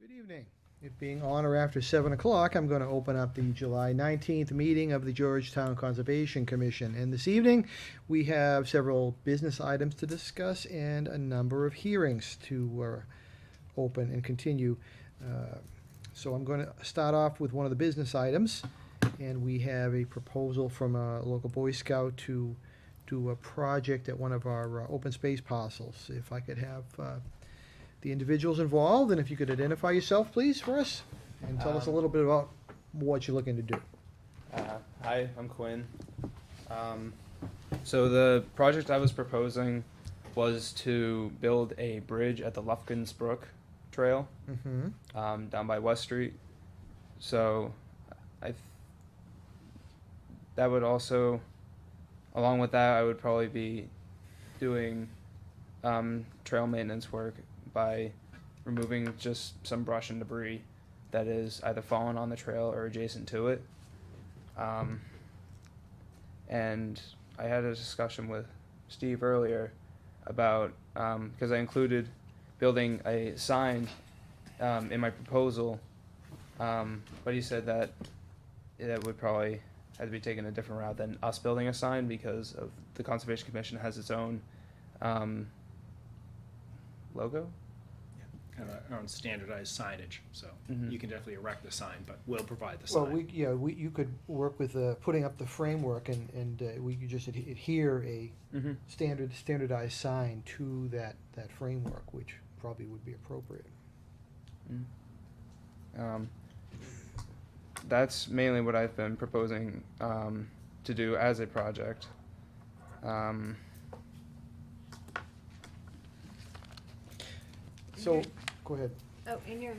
Good evening. It being on or after 7 o'clock, I'm going to open up the July 19th meeting of the Georgetown Conservation Commission. And this evening, we have several business items to discuss and a number of hearings to open and continue. So I'm going to start off with one of the business items, and we have a proposal from a local Boy Scout to do a project at one of our open space parcels. If I could have the individuals involved, and if you could identify yourself, please, for us, and tell us a little bit about what you're looking to do. Hi, I'm Quinn. So the project I was proposing was to build a bridge at the Lufkins Brook Trail down by West Street. So that would also, along with that, I would probably be doing trail maintenance work by removing just some brush and debris that is either fallen on the trail or adjacent to it. And I had a discussion with Steve earlier about, because I included building a sign in my proposal, but he said that it would probably have to be taken a different route than us building a sign, because of the Conservation Commission has its own logo. Kind of our own standardized signage, so you can definitely erect the sign, but we'll provide the Well, sign. you could work with putting up the framework, and we could just adhere a standardized sign to that framework, which probably would be appropriate. That's mainly what I've been proposing to do as a project. So, go ahead. Oh, in your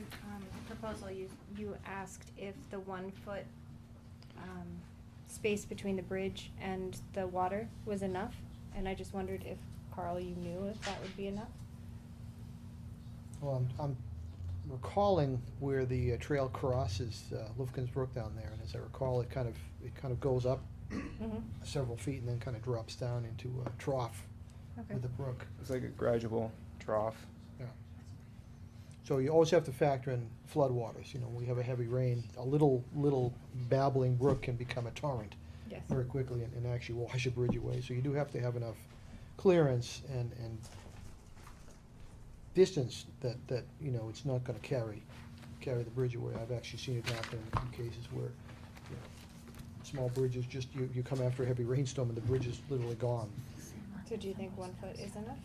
proposal, you asked if the 1 foot space between the bridge and the water was enough, and I just wondered if, Carl, you knew if that would be enough? Well, I'm recalling where the trail crosses Lufkins Brook down there, and as I recall, it kind of goes up several feet and then kind of drops down into a trough with the brook. It's like a gradual trough. Yeah. So you always have to factor in floodwaters. You know, when we have a heavy rain, a little babbling brook can become a torrent very quickly and actually wash a bridge away. So you do have to have enough clearance and distance that you know it's not going to carry the bridge away. I've actually seen it happen in cases where, you know, small bridges, just you come after a heavy rainstorm and the bridge is literally gone. So do you think 1 foot is enough?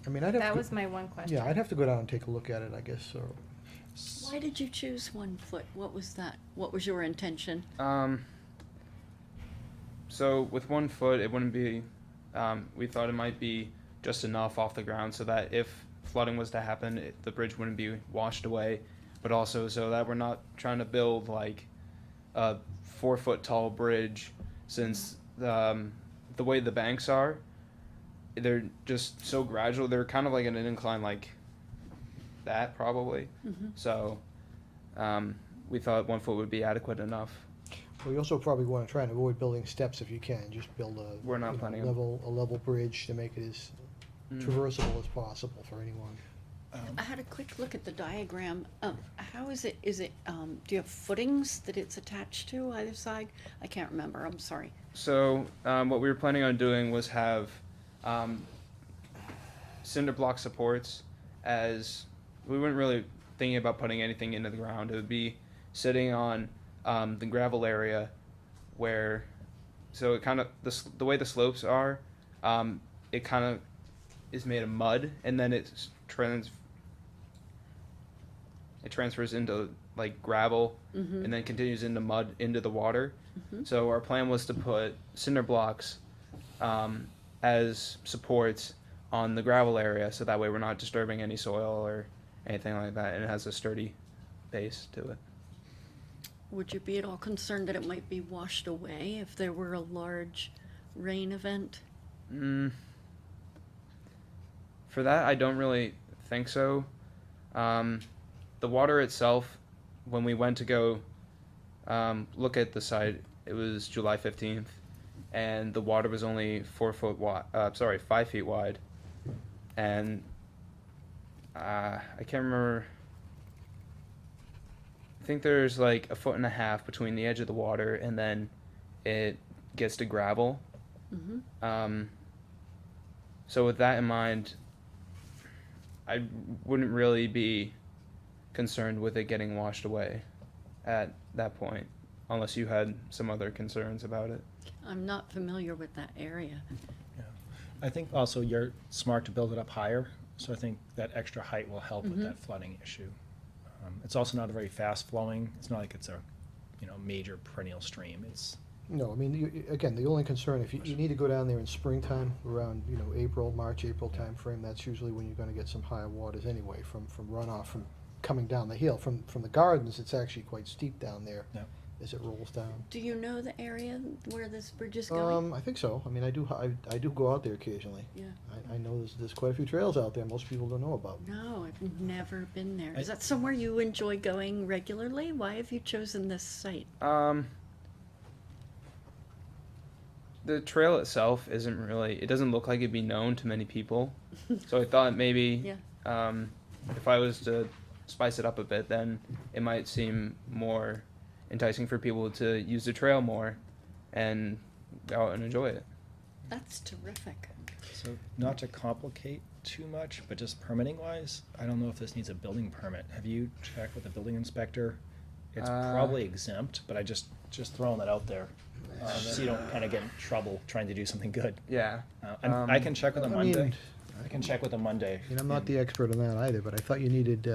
I mean, I'd have That to, was my one question. yeah, I'd have to go down and take a look at it, I guess. So Why did you choose 1 foot? What was that? What was your intention? So with 1 foot, it wouldn't be. We thought it might be just enough off the ground so that if flooding was to happen, the bridge wouldn't be washed away, but also so that we're not trying to build like a 4 foot tall bridge, since the way the banks are, they're just so gradual. They're kind of like an incline like that probably. So we thought 1 foot would be adequate enough. well, you also probably want to try and avoid building steps if you can. Just build a We're not planning on- a level bridge to make it as traversable as possible for anyone. I had a quick look at the diagram. How is it, do you have footings that it's attached to either side? I can't remember, I'm sorry. So what we were planning on doing was have cinder block supports, as we weren't really thinking about putting anything into the ground. It would be sitting on the gravel area where, so it kind of, the way the slopes are, it kind of is made of mud, and then it transfers into like gravel and then continues into mud into the water. So our plan was to put cinder blocks as supports on the gravel area, so that way we're not disturbing any soil or anything like that, and it has a sturdy base to it. Would you be at all concerned that it might be washed away if there were a large rain event? For that, I don't really think so. The water itself, when we went to go look at the site, it was July 15th, and the water was only 5 feet wide, and I can't remember think there's like 1.5 feet between the edge of the water and then it gets to gravel. So with that in mind, I wouldn't really be concerned with it getting washed away at that point, unless you had some other concerns about it. I'm not familiar with that area. Yeah. I think also you're smart to build it up higher, so I think that extra height will help with that flooding issue. It's also not a very fast flowing, it's not like it's a, major perennial stream. It's, No, I mean, again, the only concern, if you need to go down there in springtime, around, March, April timeframe, that's usually when you're gonna get some higher waters anyway, from runoff, from coming down the hill. From the gardens, it's actually quite steep down there yeah. as it rolls down. Do you know the area where this bridge is going? I think so. I mean, I do go out there occasionally. Yeah. I know there's quite a few trails out there most people don't know about. No, I've never been there. Is that somewhere you enjoy going regularly? Why have you chosen this site? The trail itself isn't really, it doesn't look like it'd be known to many people. So I thought maybe Yeah. if I was to spice it up a bit, then it might seem more enticing for people to use the trail more and go out and enjoy it. That's terrific. So not to complicate too much, but just permitting wise, I don't know if this needs a building permit. Have you checked with the building inspector? It's probably exempt, but I just throwing that out there. So you don't kind of get in trouble trying to do something good. Yeah. And I can check with them I mean, Monday. I can check with them Monday. I'm not the expert on that either, but I thought you needed,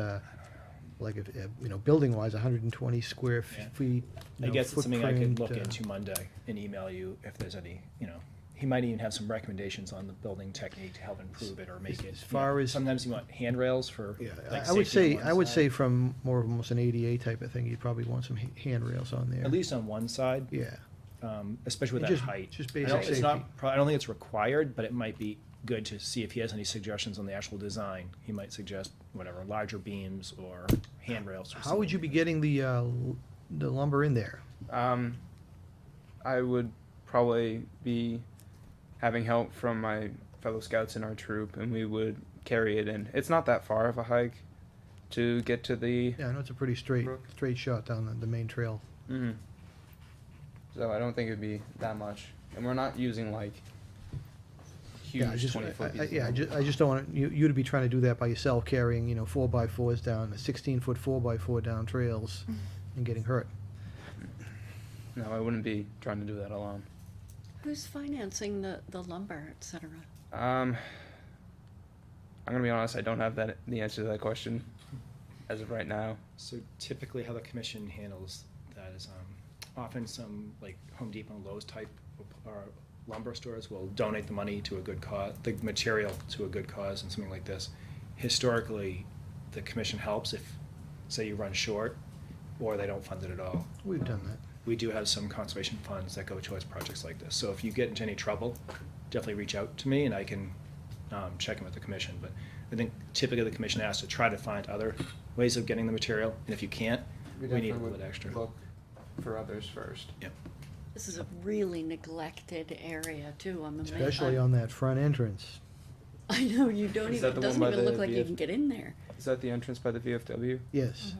building wise, 120 square Yeah. feet. I guess it's something I could look footprint, into Monday and email you if there's any, he might even have some recommendations on the building technique to help improve it or make it. As far as- Sometimes you want handrails for, Yeah, like, I would safety say, on I one would side. say from more of almost an ADA type of thing, you'd probably want some handrails on there. At least on one side. Yeah. Especially with And that just- height. just I basic don't- it's safety. not I don't think it's required, but it might be good to see if he has any suggestions on the actual design. He might suggest whatever, larger beams or handrails or something. How would you be getting the lumber in there? I would probably be having help from my fellow scouts in our troop, and we would carry it in. It's not that far of a hike to get to the. Yeah, I know it's a pretty straight shot down the main trail. Mhm. So I don't think it'd be that much, and we're not using like huge Yeah, I just, 20-foot pieces. I just don't want you to be trying to do that by yourself, carrying 4x4s down, 16-foot 4x4 down trails, and getting hurt. No, I wouldn't be trying to do that alone. Who's financing the lumber, et cetera? I'm gonna be honest. I don't have the answer to that question as of right now. So typically how the commission handles that is often some like Home Depot and Lowe's type or lumber stores will donate the money to a good cause, the material to a good cause and something like this. Historically, the commission helps if, say, you run short or they don't fund it at all. We've done that. We do have some conservation funds that go towards projects like this. So if you get into any trouble, definitely reach out to me and I can check in with the commission. But I think typically the commission asks to try to find other ways of getting the material. And if you can't, we need a little bit extra. Look for others first. Yep. This is a really neglected area too. I'm amazed. Especially on that front entrance. I know, you don't Is that even, the doesn't one by even the look like you VF can get in there. Is that the entrance by the VFW? Yes.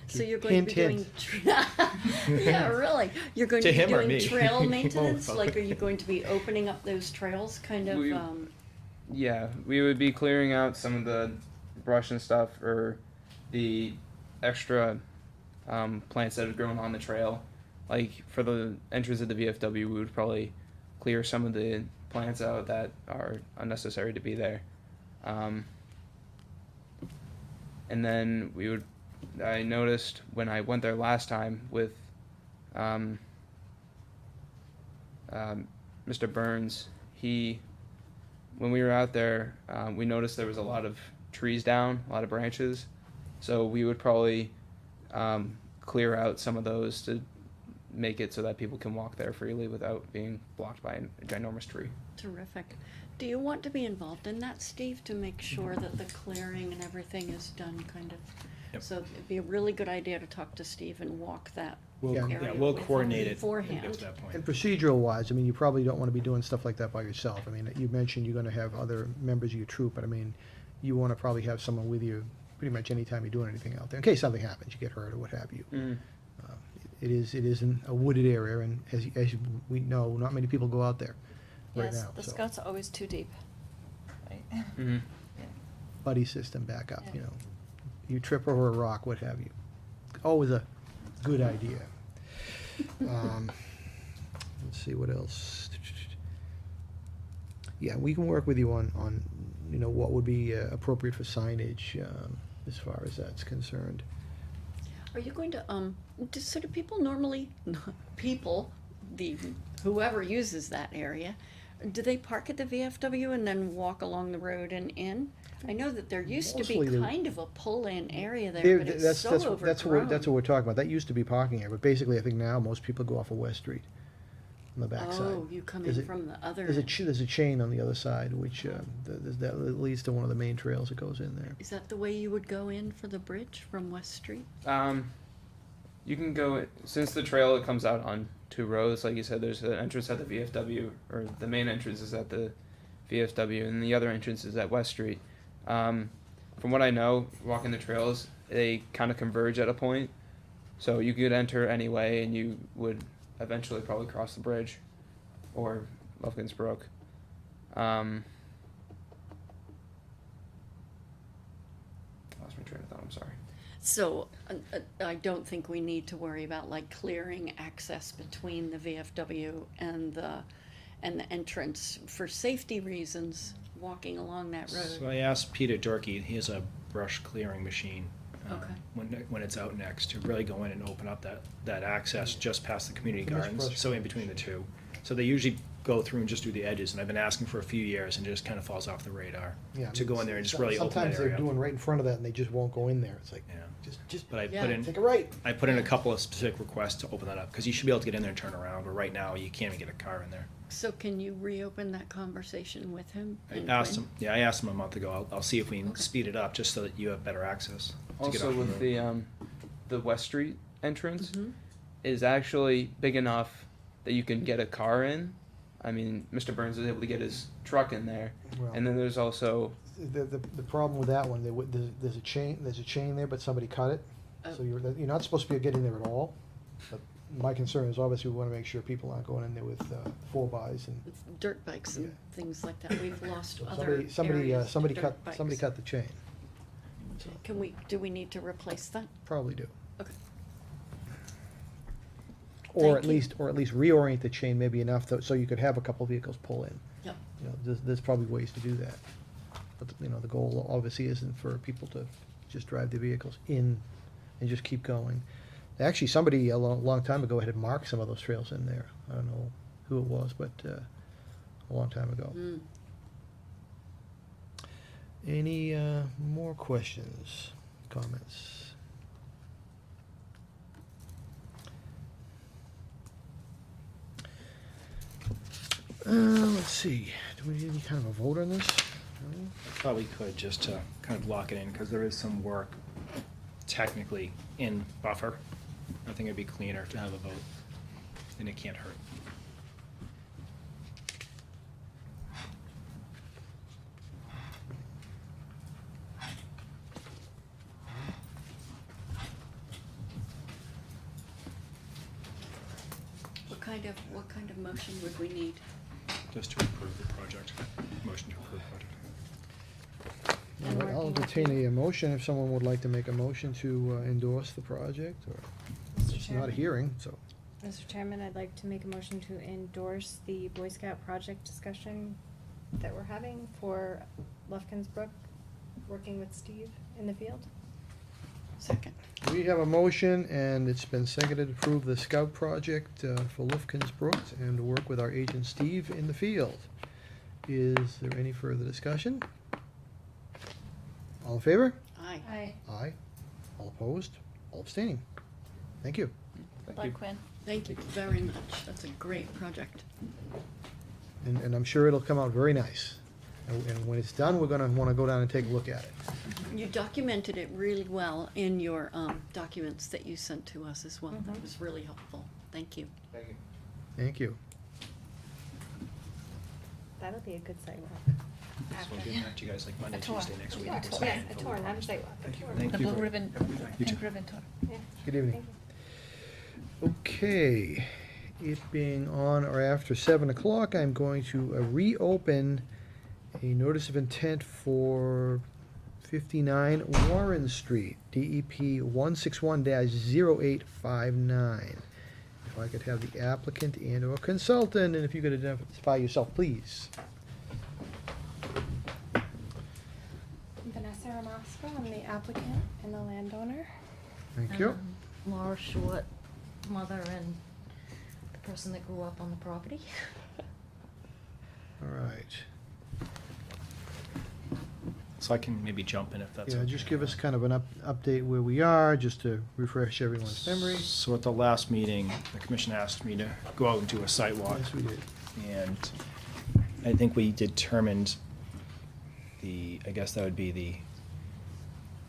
So you're going to be doing, Hint, yeah, really? You're going to To be him or doing me? trail Both. maintenance? Like, are you going to be opening up those trails kind of, We- Yeah, we would be clearing out some of the brush and stuff, or the extra plants that have grown on the trail. Like for the entrance of the VFW, we would probably clear some of the plants out that are unnecessary to be there. And then I noticed when I went there last time with Mr. Burns, when we were out there, we noticed there was a lot of trees down, a lot of branches. So we would probably clear out some of those to make it so that people can walk there freely without being blocked by a ginormous tree. terrific. Do you want to be involved in that, Steve, to make sure that the clearing and everything is done kind of? Yep. So it'd be a really good idea to talk to Steve and walk that We'll, Yeah. area we'll with him coordinate it and beforehand. get to that point. And procedural wise, I mean, you probably don't want to be doing stuff like that by yourself. I mean, you mentioned you're going to have other members of your troop, but I mean, you want to probably have someone with you pretty much any time you're doing anything out there, in case something happens, you get hurt or what have you. Mm. It is in a wooded area, and as we know, not many people go out there right Yes, now. the so. scouts are always too deep. Right? Mm-hmm. Buddy system backup, Yeah. you know. You trip over a rock, what have you. Always a good idea. Let's see what else. Yeah, we can work with you on you know, what would be appropriate for signage as far as that's concerned. Are you going to, do people normally, whoever uses that area, do they park at the VFW and then walk along the road and in? I know that there used to be Mostly they- kind of a pull-in area there, There- but it's that's so that's overgrown. that's what we're talking about. That used to be parking area, but basically, I think now most people go off of West Street on the backside. Oh, you come There's in a- from the other There's a end. there's a chain on the other side, which that leads to one of the main trails that goes in there. Is that the way you would go in for the bridge from West Street? You can go, since the trail it comes out on two roads, like you said, there's an entrance at the VFW, or the main entrance is at the VFW, and the other entrance is at West Street. From what I know, walking the trails, they kind of converge at a point, so you could enter anyway, and you would eventually probably cross the bridge, or Lufkin's Brook. Lost my train of thought, I'm sorry. So, I don't think we need to worry about like clearing access between the VFW and the entrance for safety reasons, walking along that So road. I asked Peter Durkee, he has a brush clearing machine. Okay. When it's out next, to really go in and open up that access just past the community How much gardens, brush so in between the two. So they usually go through and just do the edges, and I've been asking for a few years, and it just kind of falls off the radar. Yeah, To go in there and just really open that Sometimes they're area up. doing right in front of that, and they just won't go in there. It's like, Yeah. just But I Yeah. put in, take a right. I put in a couple of specific requests to open that up, because you should be able to get in there and turn around, but right now, you can't even get a car in there. So can you reopen that conversation with him? I and asked Quinn? him, yeah, I asked him a month ago, I'll see if we can Okay. speed it up, just so that you have better access. to get Also off the with road. the West Street entrance Mhm. is actually big enough that you can get a car in. I mean, Mr. Burns was able to get his truck in there, Well, and then there's also the problem with that one, there's a chain there, but somebody cut it. So Oh. you're not supposed to be getting there at all. But my concern is obviously we want to make sure people aren't going in there with 4x and. With dirt bikes and Yeah. things like that. We've lost other Somebody areas to somebody dirt cut bikes. somebody cut the chain. So Do we need to replace that? probably do. Okay. Or Thank at you. least reorient the chain maybe enough so you could have a couple vehicles pull in. Yep. You know, there's probably ways to do that. But, you know, the goal obviously isn't for people to just drive their vehicles in and just keep going. Actually, somebody a long time ago had marked some of those trails in there. I don't know who it was, but a long time ago. Mm. Any more questions, comments? Let's see. Do we need any kind of a vote on this? No? Probably could, just to kind of lock it in, because there is some work technically in buffer. I think it'd be cleaner to have a vote, and it can't hurt. What kind of motion would we need? Just to approve the project, motion to approve project. All And right, I'll working with entertain you. a motion if someone would like to make a motion to endorse the project, or Mr. it's not a Chairman. hearing, so. Mr. Chairman, I'd like to make a motion to endorse the Boy Scout project discussion that we're having for Lufkin's Brook, working with Steve in the field. Second. We have a motion, and it's been seconded to approve the Scout project for Lufkin's Brook and to work with our agent Steve in the field. Is there any further discussion? All in favor? Aye. Aye. Aye. All opposed? All abstaining? Thank you. thank Bye, you. Quinn. Thank you very much. That's a great project. And I'm sure it'll come out very nice. And when it's done, we're gonna wanna go down and take a look at it. You documented it really well in your documents that you sent to us as well. That Mhm. was really helpful. Thank you. Thank you. Thank you. That'll be a good sidewalk. So we'll get back to you guys like Monday, A tour. Tuesday next week. Yeah, a tour. Yeah, a tour, not a sidewalk, a tour. Thank The you. blue for- ribbon, You too. pink ribbon tour. Yeah. Good evening. Thank you. Okay, it being on or after 7 o'clock, I'm going to reopen a notice of intent for 59 Warren Street, DEP 161-0859. If I could have the applicant and/or consultant, and if you could identify yourself, please. Vanessa Ramasco, I'm the applicant and the landowner. Thank you. Laura Short, mother and the person that grew up on the property. All right. So I can maybe jump in if that's Yeah, okay. just give us kind of an update where we are, just to refresh everyone's memory. So at the last meeting, the commission asked me to go out and do a site walk. Yes, we did. And I think we determined I guess that would be the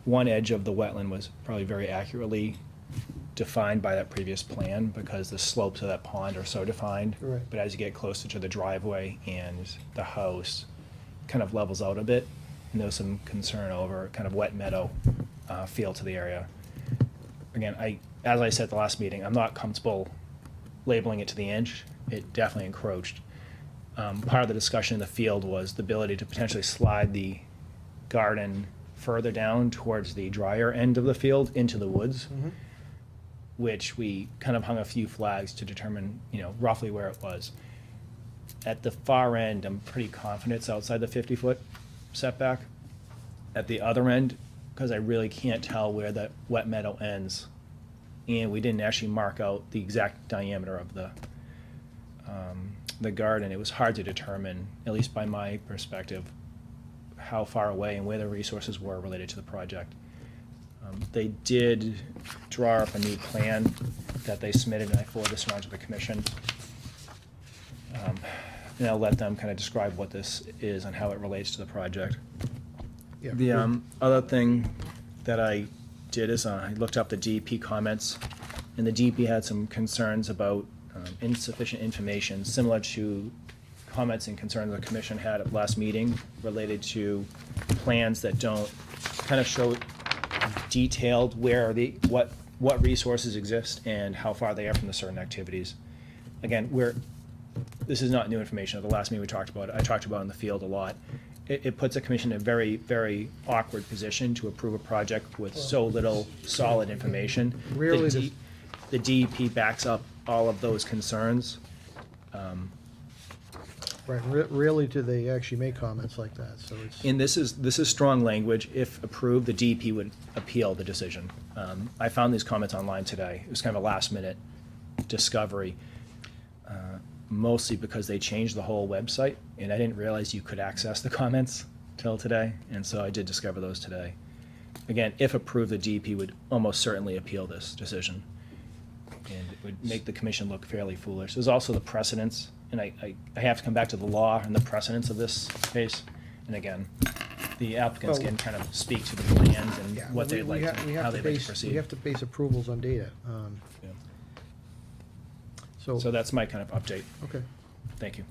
one edge of the wetland was probably very accurately defined by that previous plan because the slopes of that pond are so defined. Right. But as you get closer to the driveway and the house, kind of levels out a bit. And there was some concern over kind of wet meadow feel to the area. Again, as I said at the last meeting, I'm not comfortable labeling it to the inch. It definitely encroached. Part of the discussion in the field was the ability to potentially slide the garden further down towards the drier end of the field into the woods, Mhm. which we kind of hung a few flags to determine, roughly where it was. At the far end, I'm pretty confident it's outside the 50-foot setback. At the other end, because I really can't tell where the wet meadow ends, and we didn't actually mark out the exact diameter of the garden, it was hard to determine, at least by my perspective, how far away and where the resources were related to the project. They did draw up a new plan that they submitted, and I forwarded this around to the commission. And I'll let them kind of describe what this is and how it relates to the project. Yeah. The other thing that I did is I looked up the DEP comments, and the DEP had some concerns about insufficient information, similar to comments and concerns the commission had at last meeting related to plans that don't kind of show detailed what resources exist and how far they are from the certain activities. Again, this is not new information. At the last meeting we talked about it. I talked about it in the field a lot. It puts a commission in a very, very awkward position to approve a project with so little solid information. Rarely The does- the DEP backs up all of those concerns. Right, rarely do they actually make comments like that, so it's. And this is strong language. If approved, the DEP would appeal the decision. I found these comments online today. It was kind of a last-minute discovery, mostly because they changed the whole website, and I didn't realize you could access the comments till today, and so I did discover those today. Again, if approved, the DEP would almost certainly appeal this decision, and it would make the commission look fairly foolish. There's also the precedents, and I have to come back to the law and the precedents of this case. And again, the applicants Well- can kind of speak to the plans and Yeah, what we- they'd we like, ha- to- we have how to they'd like to base- proceed. We have to base approvals on data, Yeah. so. So that's my kind of update. Okay, Thank you.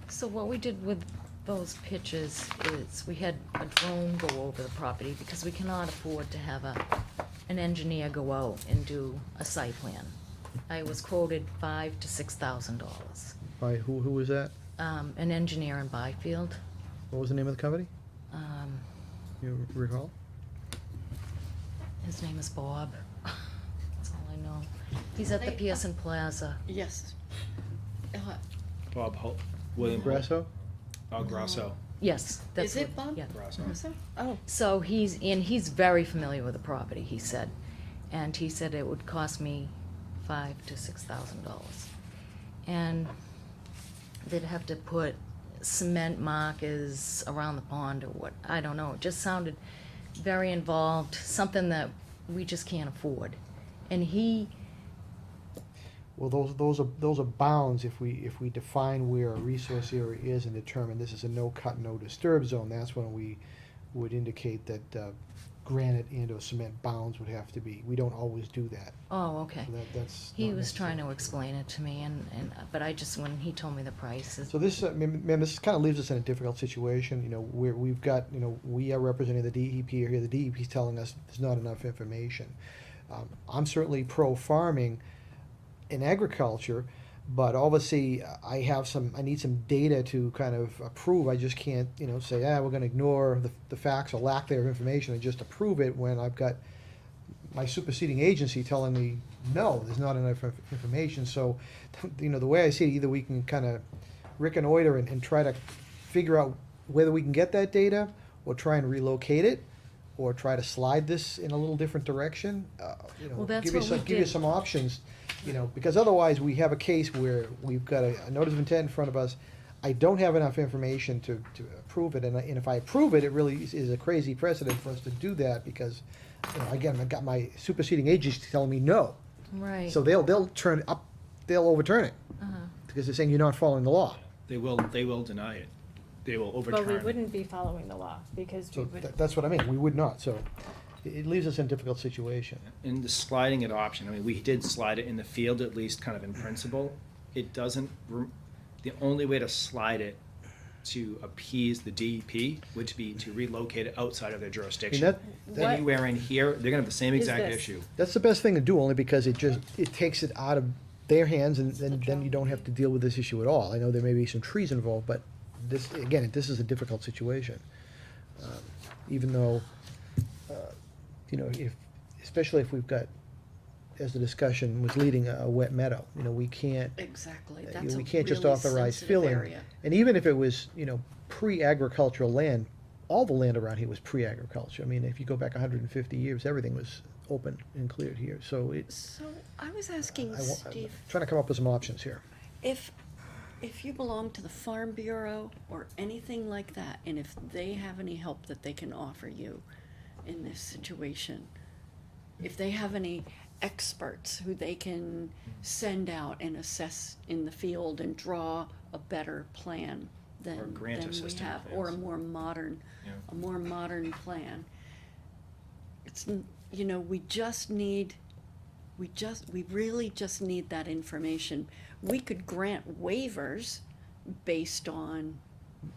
So what we did with those pictures is we had a drone go over the property because we cannot afford to have an engineer go out and do a site plan. I was quoted $5,000 to $6,000. by who was that? An engineer in Byfield. What was the name of the company? Um, You recall? his name is Bob. That's all I know. He's at the They- Pearson Plaza. Yes. Bob Holt, William Holt. Grasso? Oh, Grasso. Yes, that's Is it what- Bob? yeah. Grasso. Oh, So he's very familiar with the property, he said. And he said it would cost me $5,000 to $6,000. And they'd have to put cement markers around the pond or what, I don't know. It just sounded very involved, something that we just can't afford. And Well, those are bounds if we define where a resource area is and determine this is a no cut, no disturb zone, that's when we would indicate that, granite and or cement bounds would have to be. We don't always do that. Oh, okay. So that's He not was trying to necessarily- explain it to me, but I just, when he told me the prices. So this, ma'am, this kind of leaves us in a difficult situation, you know, where we've got, you know, we are representing the DEP here, the DEP's telling us there's not enough information. I'm certainly pro-farming in agriculture, but obviously I need some data to kind of approve. I just can't, you know, say, we're gonna ignore the facts or lack thereof information and just approve it when I've got my superseding agency telling me, no, there's not enough information. So, you know, the way I see it, either we can kind of reconnoiter and try to figure out whether we can get that data, or try and relocate it, or try to slide this in a little different direction. You know, Well, that's give you what some, we give you did. some options, you know, because otherwise we have a case where we've got a notice of intent in front of us. I don't have enough information to approve it, and if I approve it, it really is a crazy precedent for us to do that, because, you know, again, I've got my superseding agency telling me no. Right. So they'll overturn it, Uh-huh. because they're saying you're not following the law. They will deny it. They will overturn But we it. wouldn't be following the law, because we So would. that's what I mean, we would not, so it leaves us in a difficult situation. In the sliding it option, I mean, we did slide it in the field, at least kind of in principle. It doesn't, the only way to slide it to appease the DEP would be to relocate it outside of their jurisdiction. that- Anywhere in here, they're gonna have the same Is exact this- issue. That's the best thing to do, only because it takes it out of their hands, and then you don't have to deal with this issue at all. I know there may be some trees involved, but this is a difficult situation. Even though, you know, especially if we've got, as the discussion was leading, a wet meadow, you know, we can't, Exactly, you know, that's a we can't just really authorize sensitive filling. area. And even if it was, you know, pre-agricultural land, all the land around here was pre-agriculture. I mean, if you go back 150 years, everything was open and cleared here, so it's, So I was asking I'm Steve, trying to come up with some options here. if you belong to the Farm Bureau or anything like that, and if they have any help that they can offer you in this situation, if they have any experts who they can send out and assess in the field and draw a better plan Or than grant we assistant have, or a plans. more modern, Yeah. a more modern plan. You know, we really just need that information. We could grant waivers based on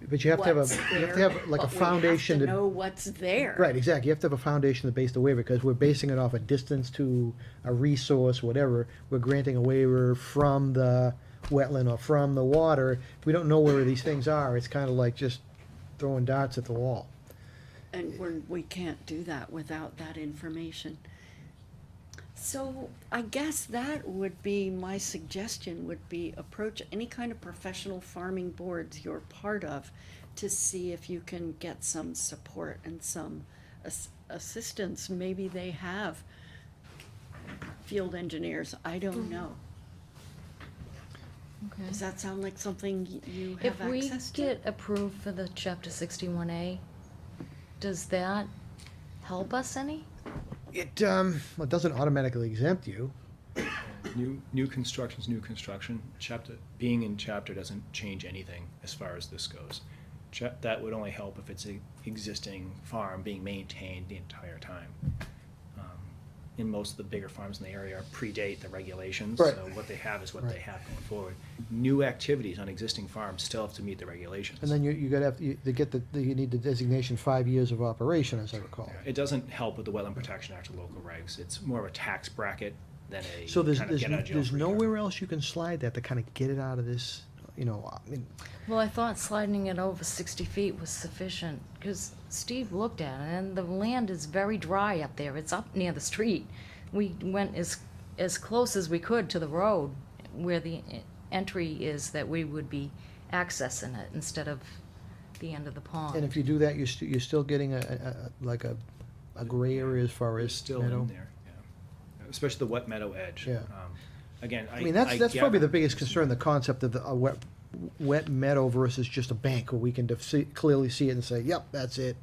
But you have to have what's you have there, to have like a but foundation we have to know what's there. Right, exactly. You have to have a foundation to base the waiver, because we're basing it off a distance to a resource, whatever. We're granting a waiver from the wetland or from the water. If we don't know where these things are, it's kind of like just throwing darts at the wall. And we can't do that without that information. So I guess that would be, my suggestion would be approach any kind of professional farming boards you're part of to see if you can get some support and some assistance. Maybe they have field engineers, I don't know. Okay. Does that sound like something you have If we access to? get approved for the Chapter 61A, does that help us any? It doesn't automatically exempt you. New construction's new construction. Being in chapter doesn't change anything as far as this goes. That would only help if it's a existing farm being maintained the entire time. In most of the bigger farms in the area predate the regulations, Right. so what they have is what Right. they have going forward. New activities on existing farms still have to meet the regulations. And then you gotta you need the designation 5 years of operation, as I recall. It doesn't help with the Wetland Protection Act or local regs. It's more of a tax bracket than a So there's kind of get out of jail free card. nowhere else you can slide that to kind of get it out of this, you know, I mean, Well, I thought sliding it over 60 feet was sufficient, because Steve looked at it, and the land is very dry up there. It's up near the street. We went as close as we could to the road where the entry is, that we would be accessing it instead of the end of the pond. and if you do that, you're still getting like a gray area as far It's as still meadow. in there, yeah. Especially the wet meadow edge. Yeah. Again, I mean, that's get probably the it. biggest concern, the concept of a wet meadow versus just a bank where we can clearly see it and say, yep, that's it.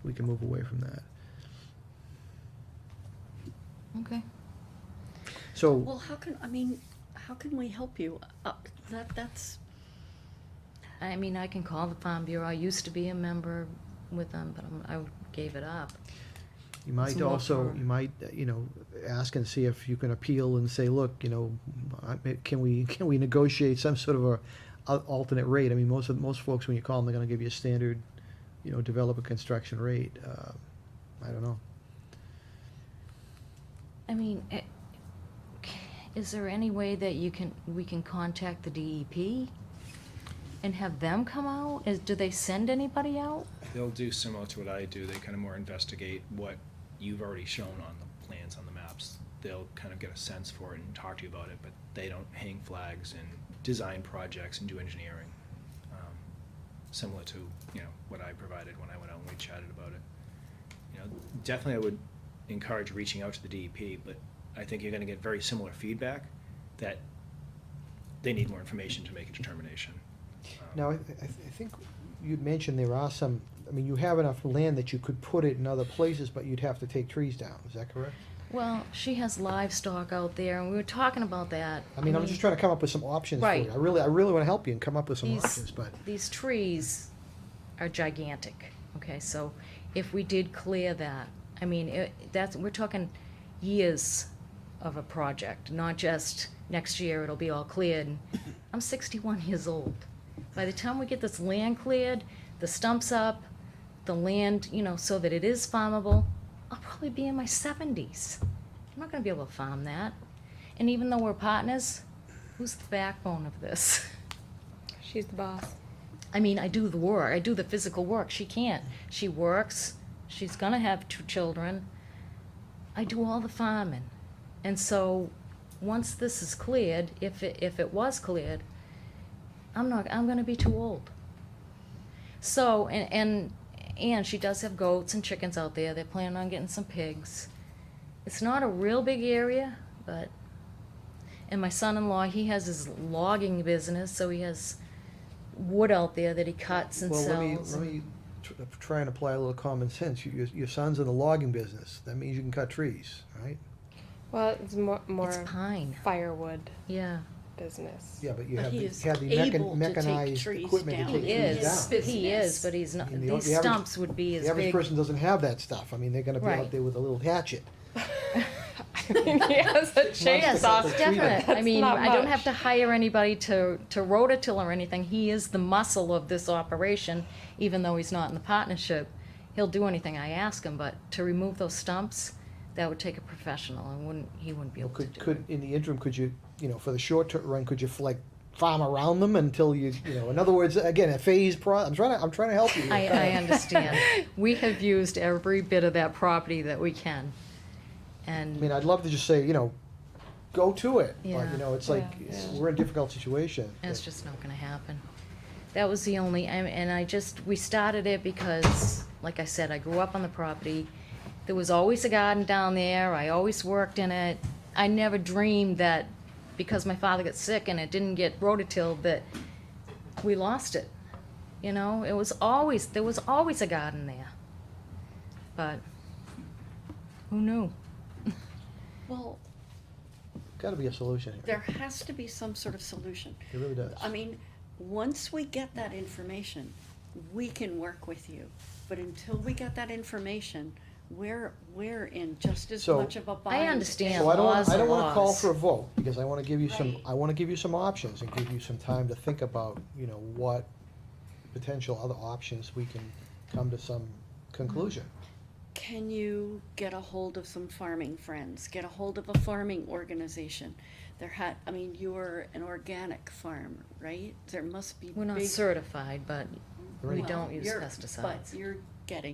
We can move away from that. Okay. So, Well, how can we help you? That's, I mean, I can call the Farm Bureau. I used to be a member with them, but I gave it up. You might more also, for- you might, ask and see if you can appeal and say, look, can we negotiate some sort of alternate rate? I mean, most folks, when you call them, they're gonna give you a standard, developer construction rate. I don't know. I mean, is there any way that we can contact the DEP and have them come out? Do they send anybody out? They'll do similar to what I do. They kind of more investigate what you've already shown on the plans, on the maps. They'll kind of get a sense for it and talk to you about it, but they don't hang flags and design projects and do engineering. Similar to, what I provided when I went out and we chatted about it. Definitely I would encourage reaching out to the DEP, but I think you're gonna get very similar feedback that they need more information to make a determination. Now, I think you'd mentioned there are some, I mean, you have enough land that you could put it in other places, but you'd have to take trees down, is that correct? Well, she has livestock out there, and we were talking about that. I mean, I'm just trying to come up with some options for Right. you. I really wanna help you and come up with some options, but. These trees are gigantic, okay, so if we did clear that, I mean, we're talking years of a project, not just next year it'll be all cleared. I'm 61 years old. By the time we get this land cleared, the stumps up, the land, so that it is farmable, I'll probably be in my 70s. I'm not gonna be able to farm that. And even though we're partners, who's the backbone of this? She's the boss. I mean, I do the work, I do the physical work. She can't. She works, she's gonna have 2 children. I do all the farming. And so, once this is cleared, if it was cleared, I'm gonna be too old. So, and she does have goats and chickens out there. They're planning on getting some pigs. It's not a real big area, but, and my son-in-law, he has his logging business, so he has wood out there that he cuts and Well, sells. let me try and apply a little common sense. Your son's in the logging business. That means you can cut trees, right? Well, it's more It's pine, firewood yeah. business. Yeah, but you But have he the, is have the able to take mechanized trees equipment to down. take He trees is, down. he is, but he's not, I mean, these the average- stumps would be as The average big. person doesn't have that stuff. I mean, they're gonna be out Right. there with a little hatchet. I mean, he has a Yes, chainsaw. that's Definite. I That's mean, not I don't much. have to hire anybody to rototill or anything. He is the muscle of this operation, even though he's not in the partnership. He'll do anything I ask him, but to remove those stumps, that would take a professional, and he wouldn't be able to do it. In the interim, could you, for the short run, could you farm around them until in other words, again, a phase I'm trying to help you. I understand. We have used every bit of that property that we can. I mean, And I'd love to just say, go to it, but Yeah. it's like, Yeah. we're in a difficult situation. it's just not gonna happen. That was the only, we started it because, like I said, I grew up on the property. There was always a garden down there, I always worked in it. I never dreamed that because my father got sick and it didn't get rototilled, that we lost it. There was always a garden there. But, who knew? Well, Gotta be a solution here. there has to be some sort of solution. It really does. I mean, once we get that information, we can work with you. But until we get that information, we're in just as So- much of a bind. understand. So I don't laws are wanna call laws. for a vote, because I wanna give you Right. some options and give you some time to think about, what potential other options we can come to some conclusion. Can you get a hold of some farming friends? Get a hold of a farming organization? You're an organic farm, right? There must be We're not big- certified, but we Right. don't use You're- pesticides. But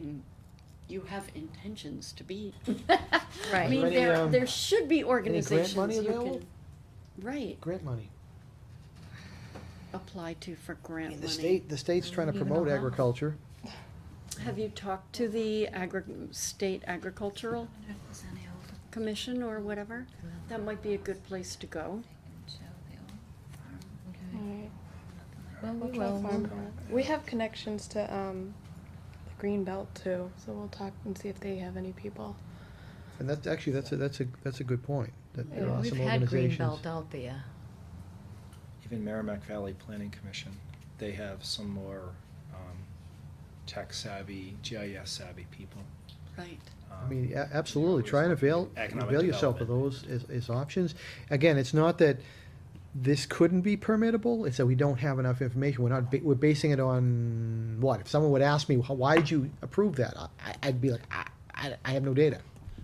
you have intentions to be. Right. I mean, Is there any, there should be organizations money you available? can, right, Grant money. apply to for I grant mean, money. the state's trying to Even promote know how. agriculture. Have you talked to the state agricultural commission or whatever? That might be a good place to go. Alright. Well, We'll we try will. farm board. We have connections to the green belt too, so we'll talk and see if they have any people. And that's actually, that's a good point, that there Yeah. are We've some had organizations. Greenbelt out there. Even Merrimack Valley Planning Commission, they have some more tech savvy, GIS savvy people. Right. I mean, absolutely, try and avail Economic yourself of development. those as options. Again, it's not that this couldn't be permittable, it's that we don't have enough information. We're basing it on what? If someone would ask me, why did you approve that? I'd be like, I have no data.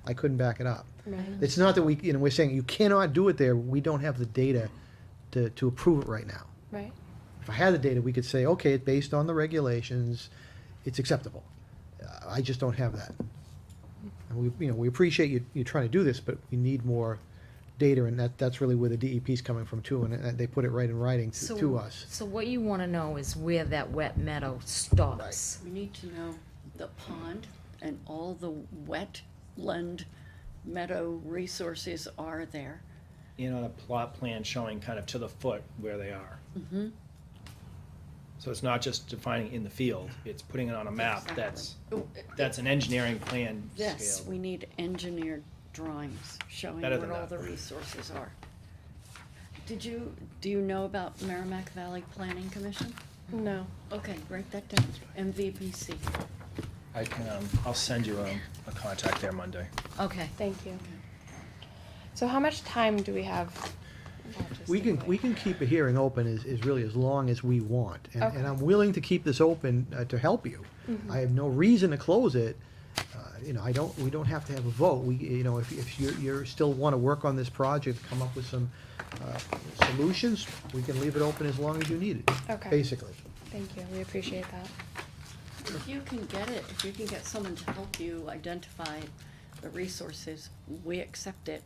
I couldn't back it up. Right. It's not that we're saying you cannot do it there, we don't have the data to approve it right now. Right. If I had the data, we could say, okay, based on the regulations, it's acceptable. I just don't have that. And we appreciate you trying to do this, but we need more data, and that's really where the DEP's coming from too, and they put it right in writing to us. So what you wanna know is where that wet meadow stops. We need to know the pond and all the wetland meadow resources are there. And on a plot plan showing kind of to the foot where they are. Mm-hmm. So it's not just defining in the field, it's putting it on a map Exactly. that's an engineering plan Yes, scale. we need engineered drawings showing Better where than all the that. resources are. Do you know about Merrimack Valley Planning Commission? No. Okay, write that down, MVPC. I can, I'll send you a contact there Monday. Okay. Thank you. So how much time do we have? We can keep a hearing open is really as long as we want, and Okay. I'm willing to keep this open to help you. Mhm. I have no reason to close it. We don't have to have a vote. If you're still want to work on this project, come up with some solutions, we can leave it open as long as you need it. Okay. Basically. Thank you. We appreciate that. If you can get someone to help you identify the resources, we accept it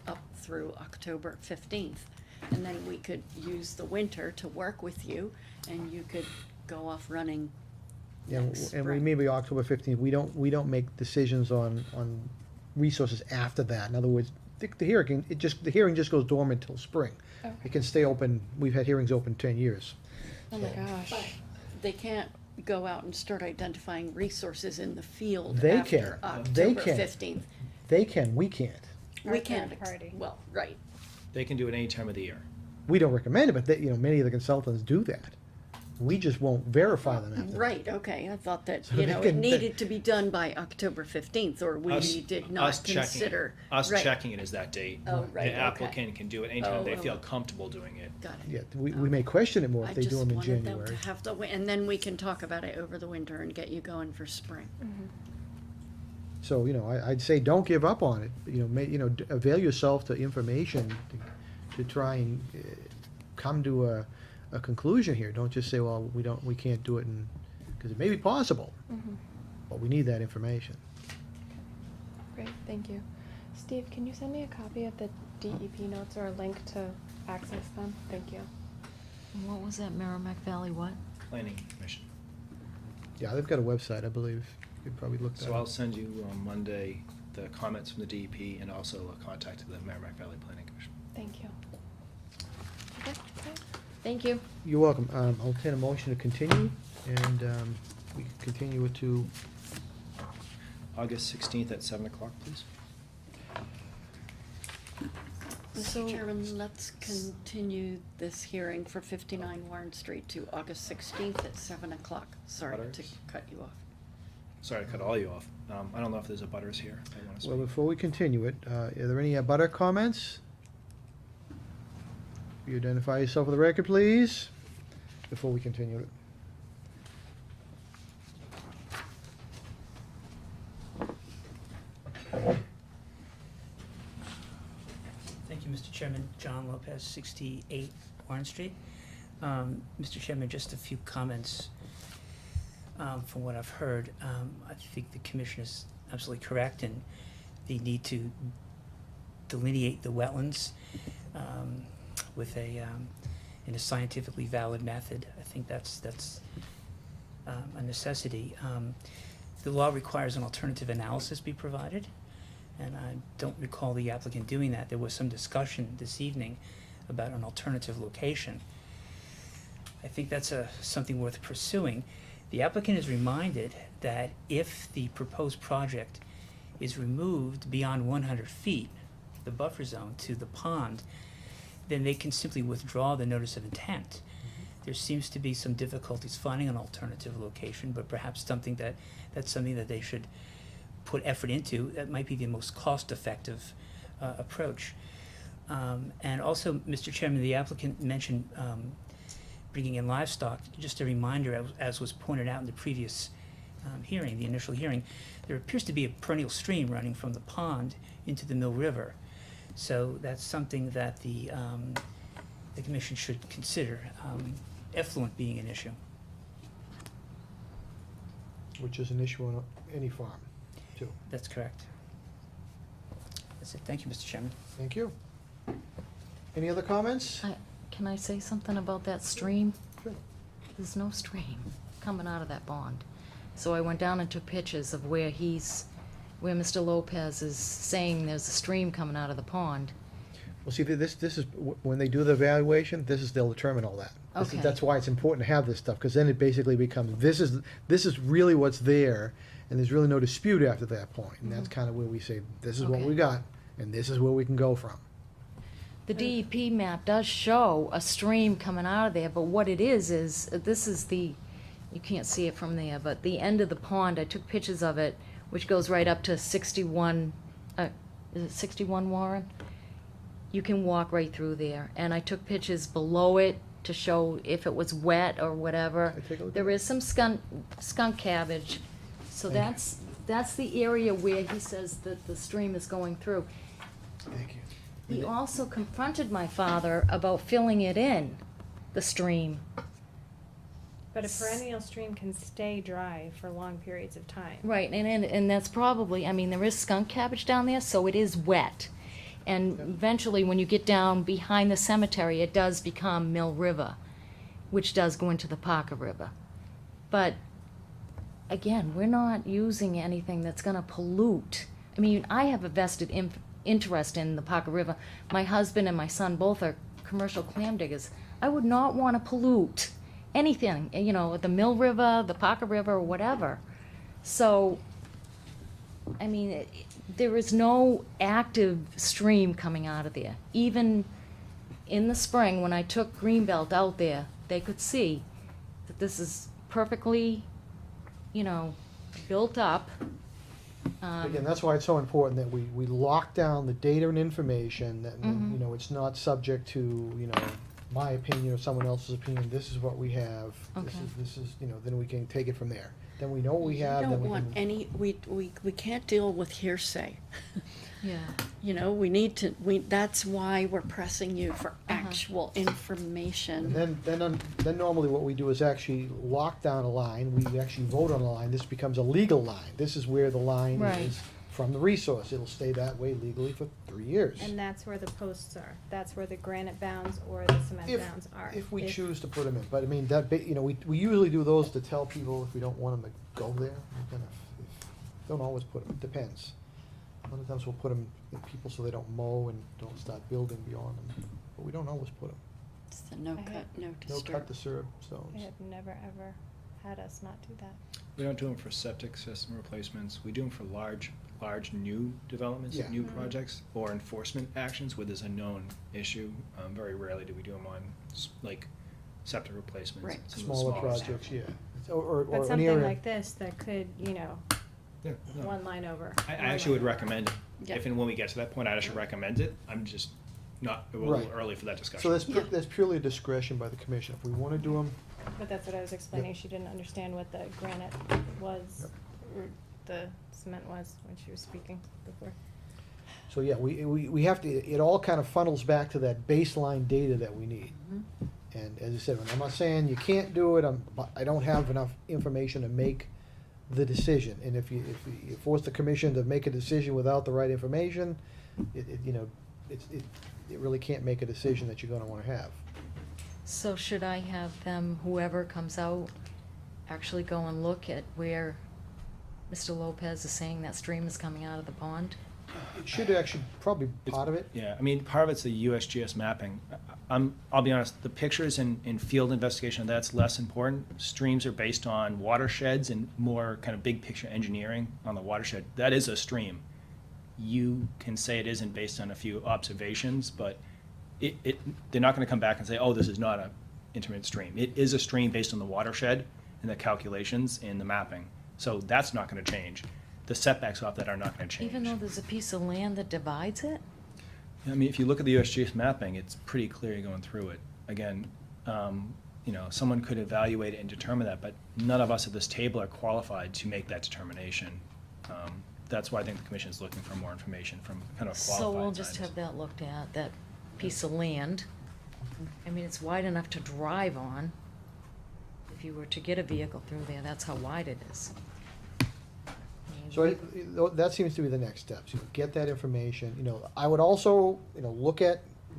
up through October 15th. And then we could use the winter to work with you, and you could go off running Yeah, next and we spring. maybe October 15th. We don't make decisions on resources after that. In other words, the hearing just goes dormant till spring. Okay. It can stay open. We've had hearings open 10 years. Oh my gosh. But they can't go out and start identifying resources in the field They after can. They October can. 15th. They can. We can't. We Our can't, third party. well, right. They can do it any time of the year. We don't recommend it, but many of the consultants do that. We just won't verify them after that. Right, okay, I thought that, So you they know, it can- needed to be done by October 15th, or we did not Us checking it. consider. Us right. checking it is that date. Oh, right, The okay. applicant can do it anytime they Oh, feel oh. comfortable doing it. Got it. Yeah, we may question it more I if they do just them in wanted them January. to have the, and then we can talk about it over the winter and get you going for spring. So, I'd say don't give up on it. Avail yourself to information to try and come to a conclusion here. Don't just say, well, we can't do it, because it may be possible, but we need that information. Great. Thank you. Steve, can you send me a copy of the DEP notes or a link to access them? Thank you. What was that, Merrimack Valley what? Planning Commission. Yeah, they've got a website, I believe. You've probably looked at So it. I'll send you on Monday the comments from the DEP and also a contact to the Merrimack Valley Planning Commission. Thank you. Okay. Great. Thank you. You're welcome. I'll entertain a motion to continue, and we can continue it to, August 16th at 7 o'clock, please. So- Mr. Chairman, let's continue this hearing for 59 Warren Street to August 16th at 7 o'clock. Sorry to Butters? cut you off. Sorry to cut all you off. I don't know if there's a butters here. They wanna well, speak. before we continue it, are there any butter comments? You identify yourself for the record, please, before we continue it. Thank you, Mr. Chairman. John Lopez, 68 Warren Street. Mr. Chairman, just a few comments from what I've heard. I think the commission is absolutely correct in the need to delineate the wetlands with in a scientifically valid method. I think that's a necessity. The law requires an alternative analysis be provided, and I don't recall the applicant doing that. There was some discussion this evening about an alternative location. I think that's something worth pursuing. The applicant is reminded that if the proposed project is removed beyond 100 feet, the buffer zone, to the pond, then they can simply withdraw the notice of intent. There seems to be some difficulties finding an alternative location, but perhaps that's something that they should put effort into, that might be the most cost-effective approach. And also, Mr. Chairman, the applicant mentioned bringing in livestock. Just a reminder, as was pointed out in the previous hearing, the initial hearing, there appears to be a perennial stream running from the pond into the Mill River. So that's something that the commission should consider, effluent being an issue. Which is an issue on any farm, too. That's correct. That's it. Thank you, Mr. Chairman. Thank you. Any other comments? Can I say something about that stream? Sure. There's no stream coming out of that pond. So I went down and took pictures of where Mr. Lopez is saying there's a stream coming out of the pond. Well, see, this is, when they do the evaluation, they'll determine all that. Okay. That's why it's important to have this stuff, because then it basically becomes, this is really what's there, and there's really no dispute after that point. And that's kind of where we say, this is what Okay. we got, and this is where we can go from. The DEP map does show a stream coming out of there, but what it is this is you can't see it from there, but the end of the pond, I took pictures of it, which goes right up to 61, is it 61, Warren? You can walk right through there, and I took pictures below it to show if it was wet or whatever. Can I take a look at There it? is some skunk cabbage, so Thank that's the area where he says that the stream is going through. Thank you. He also confronted my father about filling it in, the stream. But a perennial stream can stay dry for long periods of time. Right, and that's probably, I mean, there is skunk cabbage down there, so it is wet. And eventually, when you get down behind the cemetery, it does become Mill River, which does go into the Parker River. But, again, we're not using anything that's gonna pollute. I mean, I have a vested interest in the Parker River. My husband and my son both are commercial clam diggers. I would not wanna pollute anything, you know, the Mill River, the Parker River, or whatever. So, I mean, there is no active stream coming out of there. Even in the spring, when I took Greenbelt out there, they could see that this is perfectly, you know, built up. Again, that's why it's so important that we lock down the data and information, that, Mhm. you know, it's not subject to, you know, my opinion or someone else's opinion. This is what we have. Okay. This is, you know, then we can take it from there. Then we know what we have, We then don't we want can. any, we can't deal with hearsay. Yeah. You know, we need to, that's why we're pressing you for actual information. And then normally what we do is actually lock down a line, we actually vote on a line, this becomes a legal line. This is where the line Right. is from the resource, it'll stay that way legally for 3 years. And that's where the posts are. That's where the granite bounds or the cement If- bounds are. If we choose to put them in, but I mean, you know, we usually do those to tell people if we don't want them to go there. We're gonna- Don't always put them, it depends. A lot of times we'll put them in people so they don't mow and don't start building beyond them, but we don't always put them. It's the no cut, no No disturb. cut disturb zones. They have never, ever had us not do that. We don't do them for septic system replacements. We do them for large new developments, Yeah. new Mhm. projects, or enforcement actions where there's a known issue. Very rarely do we do them on, like, septic replacements. Right. some of the Smaller smaller projects, stuff. yeah. Or But an something area. like this that could, you know, Yeah, no. one line over. I one actually would line over. recommend it. Yeah. If and when we get to that point, I'd actually recommend it. I'm just not, a Right. little early for that discussion. So that's, Yeah. that's purely discretion by the commission. If we wanna do them, But that's what I was explaining. She didn't understand what the granite was, or the cement was when she was speaking before. so yeah, we have to, it all kind of funnels back to that baseline data that we need. Mhm. And as I said, I'm not saying you can't do it, but I don't have enough information to make the decision. And if you force the commission to make a decision without the right information, you know, it really can't make a decision that you're gonna wanna have. So should I have them, whoever comes out, actually go and look at where Mr. Lopez is saying that stream is coming out of the pond? It should actually, probably part of it. Yeah, I mean, part of it's the USGS mapping. I'll be honest, the pictures in field investigation, that's less important. Streams are based on watersheds and more kind of big picture engineering on the watershed. That is a stream. You can say it isn't based on a few observations, but they're not gonna come back and say, oh, this is not an intermittent stream. It is a stream based on the watershed and the calculations and the mapping. So that's not gonna change. the setbacks off that are not gonna change. Even though there's a piece of land that divides it? I mean, if you look at the USGS mapping, it's pretty clear going through it. Again, you know, someone could evaluate it and determine that, but none of us at this table are qualified to make that determination. That's why I think the commission is looking for more information from kind of qualified So we'll just scientists. have that looked at, that piece of land. I mean, it's wide enough to drive on. If you were to get a vehicle through there, that's how wide it is. So that seems to be the next steps, you know, get that information, you know, I would also, you know,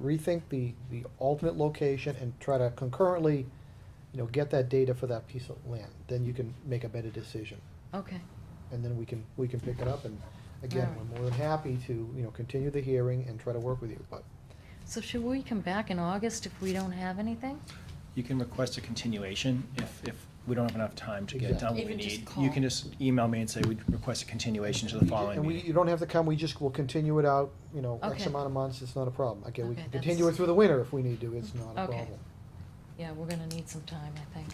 rethink the alternate location and try to concurrently, you know, get that data for that piece of land, then you can make a better decision. Okay, And then we can pick it up, and again, Alright. we're more than happy to, you know, continue the hearing and try to work with you, but so should we come back in August if we don't have anything? You can request a continuation if we don't have enough time to get done what we Even just need. call. You can just email me and say, we request a continuation to the following And meeting. you don't have to come, will continue it out, you know, X Okay. amount of months, it's not a problem. Again, we Okay, can continue it that's- through the winter if we need to, it's not a Okay. problem. Yeah, we're gonna need some time, I think.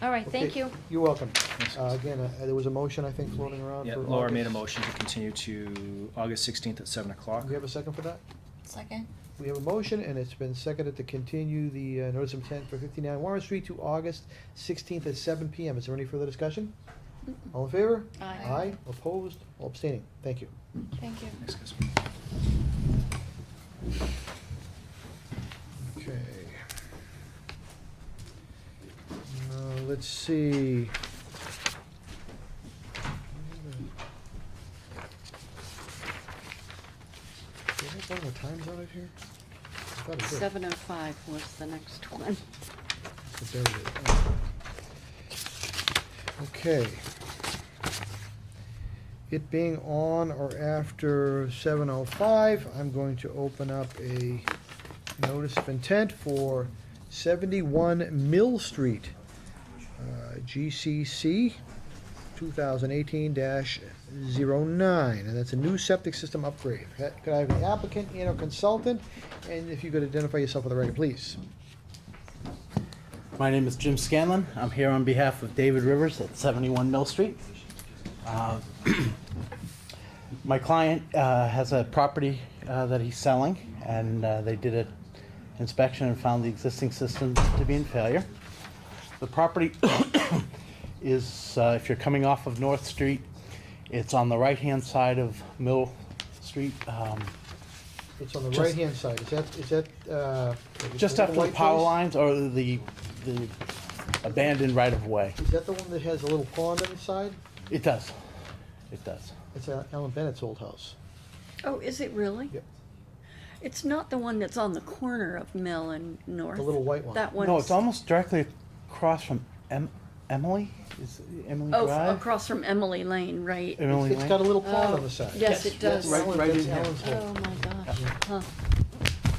All right, thank Okay, you. You're welcome. Yes. Again, there was a motion, I think, floating around Yeah, for Laura made a August. motion to continue to August 16th at 7 o'clock. Do we have a second for that? Second? We have a motion, and it's been seconded to continue the notice of intent for 59 Warren Street to August 16th at 7 PM. Is there any further discussion? All in favor? Aye. Aye, opposed, all abstaining. Thank you. Thank you. Thanks, guys. Okay. Let's see. Do I have one of the times on it here? I thought I did. 7:05 was the next one. There it is. Okay. It being on or after 7:05, I'm going to open up a notice of intent for 71 Mill Street, GCC 2018-09, and that's a new septic system upgrade. Could I have the applicant and a consultant, and if you could identify yourself for the record, please. My name is Jim Scanlon. I'm here on behalf of David Rivers at 71 Mill Street. My client has a property that he's selling, and they did an inspection and found the existing system to be in failure. The property is, if you're coming off of North Street, it's on the right-hand side of Mill Street. It's on the Just- right-hand side, is that, Just the after the white power place? lines or the abandoned right-of-way. Is that the one that has a little pond on the side? It does. It does. It's Alan Bennett's old house. Oh, is it really? Yep. It's not the one that's on the corner of Mill and North. The little white one. That one. No, it's almost directly across from Emily. Is it Emily Oh, Drive? across from Emily Lane, right? Emily It's Lane? got a little pond Oh, on the side. yes, it does. That's Alan- Right in that's here. Alan's Oh, home. my gosh, huh.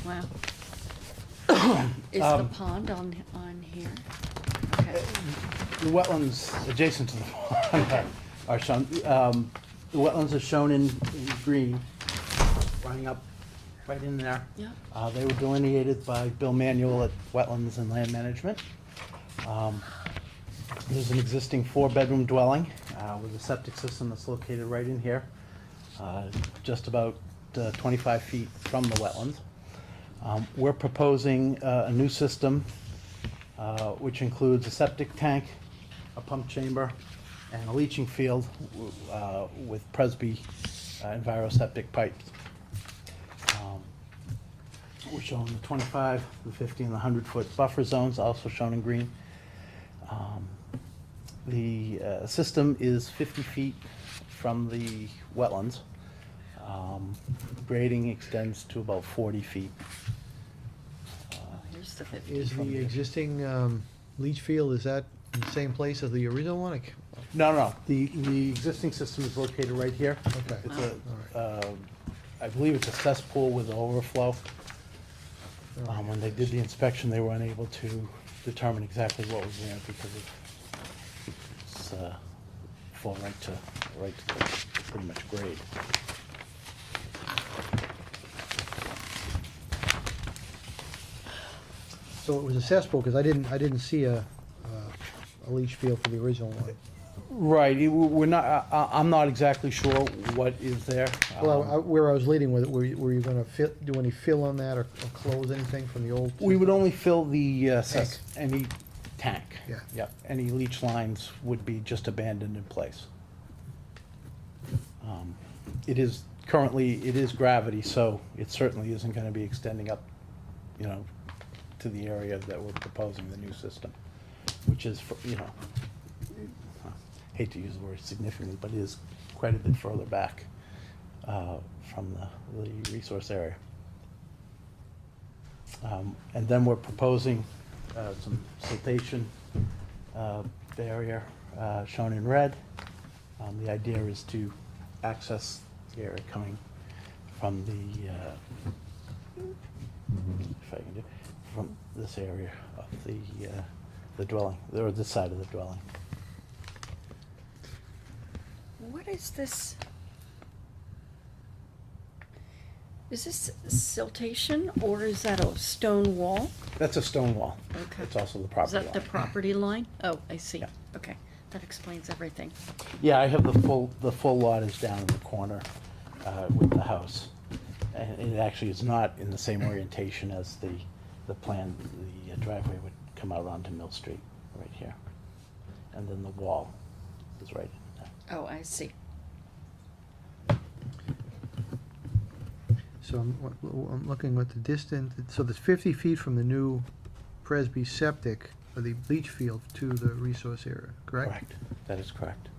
Wow. Is the Um, pond on here? Okay. The wetlands adjacent to the pond are shown. The wetlands are shown in green, running up right in there. Yeah. They were delineated by Bill Manuel at Wetlands and Land Management. There's an existing 4-bedroom dwelling with a septic system that's located right in here, just about 25 feet from the wetlands. We're proposing a new system which includes a septic tank, a pump chamber, and a leaching field with Presby EnviroSeptic pipes. We're showing the 25, the 50, and the 100-foot buffer zones, also shown in green. The system is 50 feet from the wetlands. Grading extends to about 40 feet. Here's the 50. Is the existing leach field, is that in the same place as the original one? No, the existing system is located right here. Okay. It's All I believe it's a cesspool with overflow. When they did the inspection, they were unable to determine exactly what was there because it's full right to the pretty much grade. So it was a cesspool, because I didn't see a leach field for the original one. Right, we're not, I'm not exactly sure what is there. Well, where I was leading with it, were you gonna do any fill on that, or close anything from the old? We would system? only fill the, Tank. any tank. Yeah. Yep, any leach lines would be just abandoned in place. It is, currently, it is gravity, so it certainly isn't gonna be extending up, you know, to the area that we're proposing the new system, which is, you know, hate to use the word significantly, but it is quite a bit further back from the resource area. And then we're proposing some siltation barrier shown in red. The idea is to access the area coming from the, if I can do, from this area of the dwelling, or this side of the dwelling. What is this? Is this siltation or is that a stone wall? That's a stone wall. Okay. It's also the Is property that the line. property line? Oh, I see. Yeah. Okay, that explains everything. Yeah, I have the full lot is down in the corner with the house. And it actually is not in the same orientation as the plan. The driveway would come out onto Mill Street, right here. And then the wall is right in there. Oh, I see. So I'm looking at the distance, so there's 50 feet from the new Presby septic, or the leach field, to the resource area, correct? Correct, that is correct.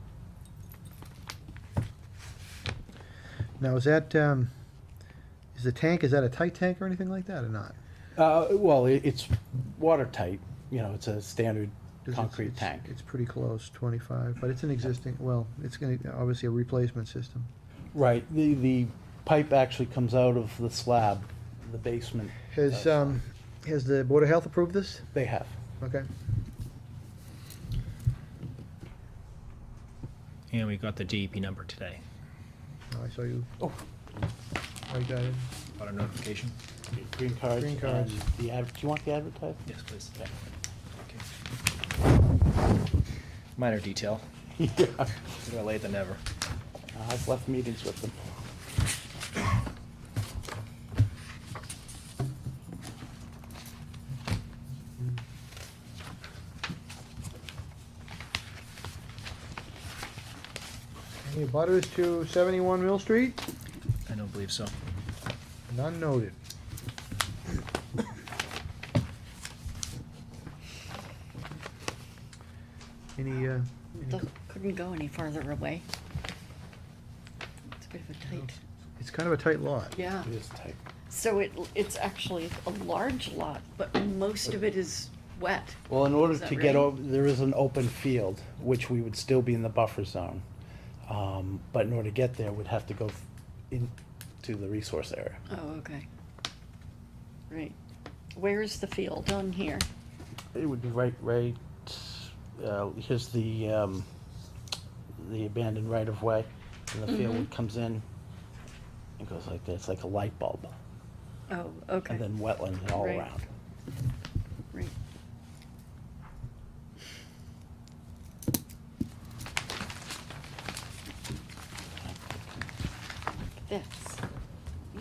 Now, is that, is the tank, is that a tight tank or anything like that, or not? Well, it's watertight, you know, it's a standard 'Cause concrete tank. It's pretty close, 25, but it's an existing, well, it's gonna, obviously a replacement system. Right, the pipe actually comes out of the slab, the basement. Has the Board of Health approved this? They have. Okay. And we got the DEP number today. Oh, I saw you. Oh. I got it. Got a notification? Green cards. Green cards. And the do you want the advertisement? Yes, please. Yeah. Okay. Minor detail. Yeah. Better late than never. I've left meetings with them. Any butters to 71 Mill Street? I don't believe so. None noted. Any, Couldn't go any farther away. It's a bit of a tight, it's kind of a tight lot. yeah. It is tight. So it's actually a large lot, but most of it is wet. Well, in order Is that to get right? over, there is an open field, which we would still be in the buffer zone. But in order to get there, we'd have to go into the resource area. Oh, okay. Right. Where is the field? On here? It would be right, here's the abandoned right-of-way, and the field Mhm. comes in, it goes like this, like a light bulb, Oh, okay. and then wetland all Right. around. Right. This. I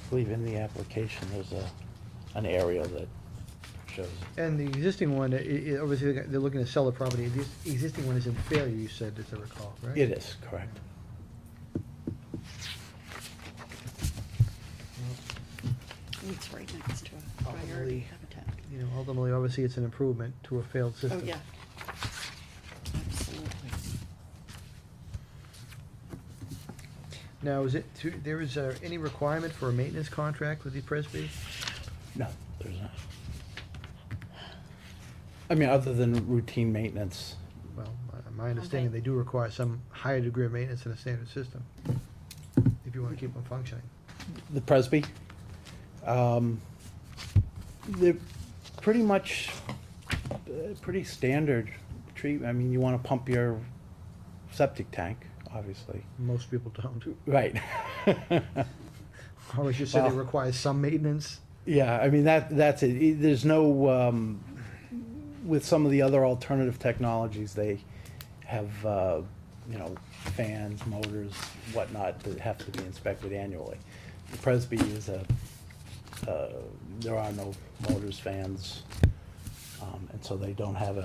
believe in the application, there's an area that shows. And the existing one, obviously, they're looking to sell the property. The existing one is in failure, you said, as I recall, right? It is, correct. It's right next to a priority Ultimately, habitat. You know, ultimately, obviously, it's an improvement to a failed system. Oh, yeah. Absolutely. Now, there is any requirement for a maintenance contract with the Presby? No, there's not. I mean, other than routine maintenance. Well, my understanding, Okay. they do require some higher degree of maintenance in a standard system, if you want to keep them functioning. The Presby, they're pretty much, pretty standard treatment. I mean, you want to pump your septic tank, obviously. Most people don't. Right. Or as you said, it Well- requires some maintenance. Yeah, I mean, that's it. There's no, with some of the other alternative technologies, they have, you know, fans, motors, whatnot, that have to be inspected annually. The Presby is there are no motors, fans, and so they don't have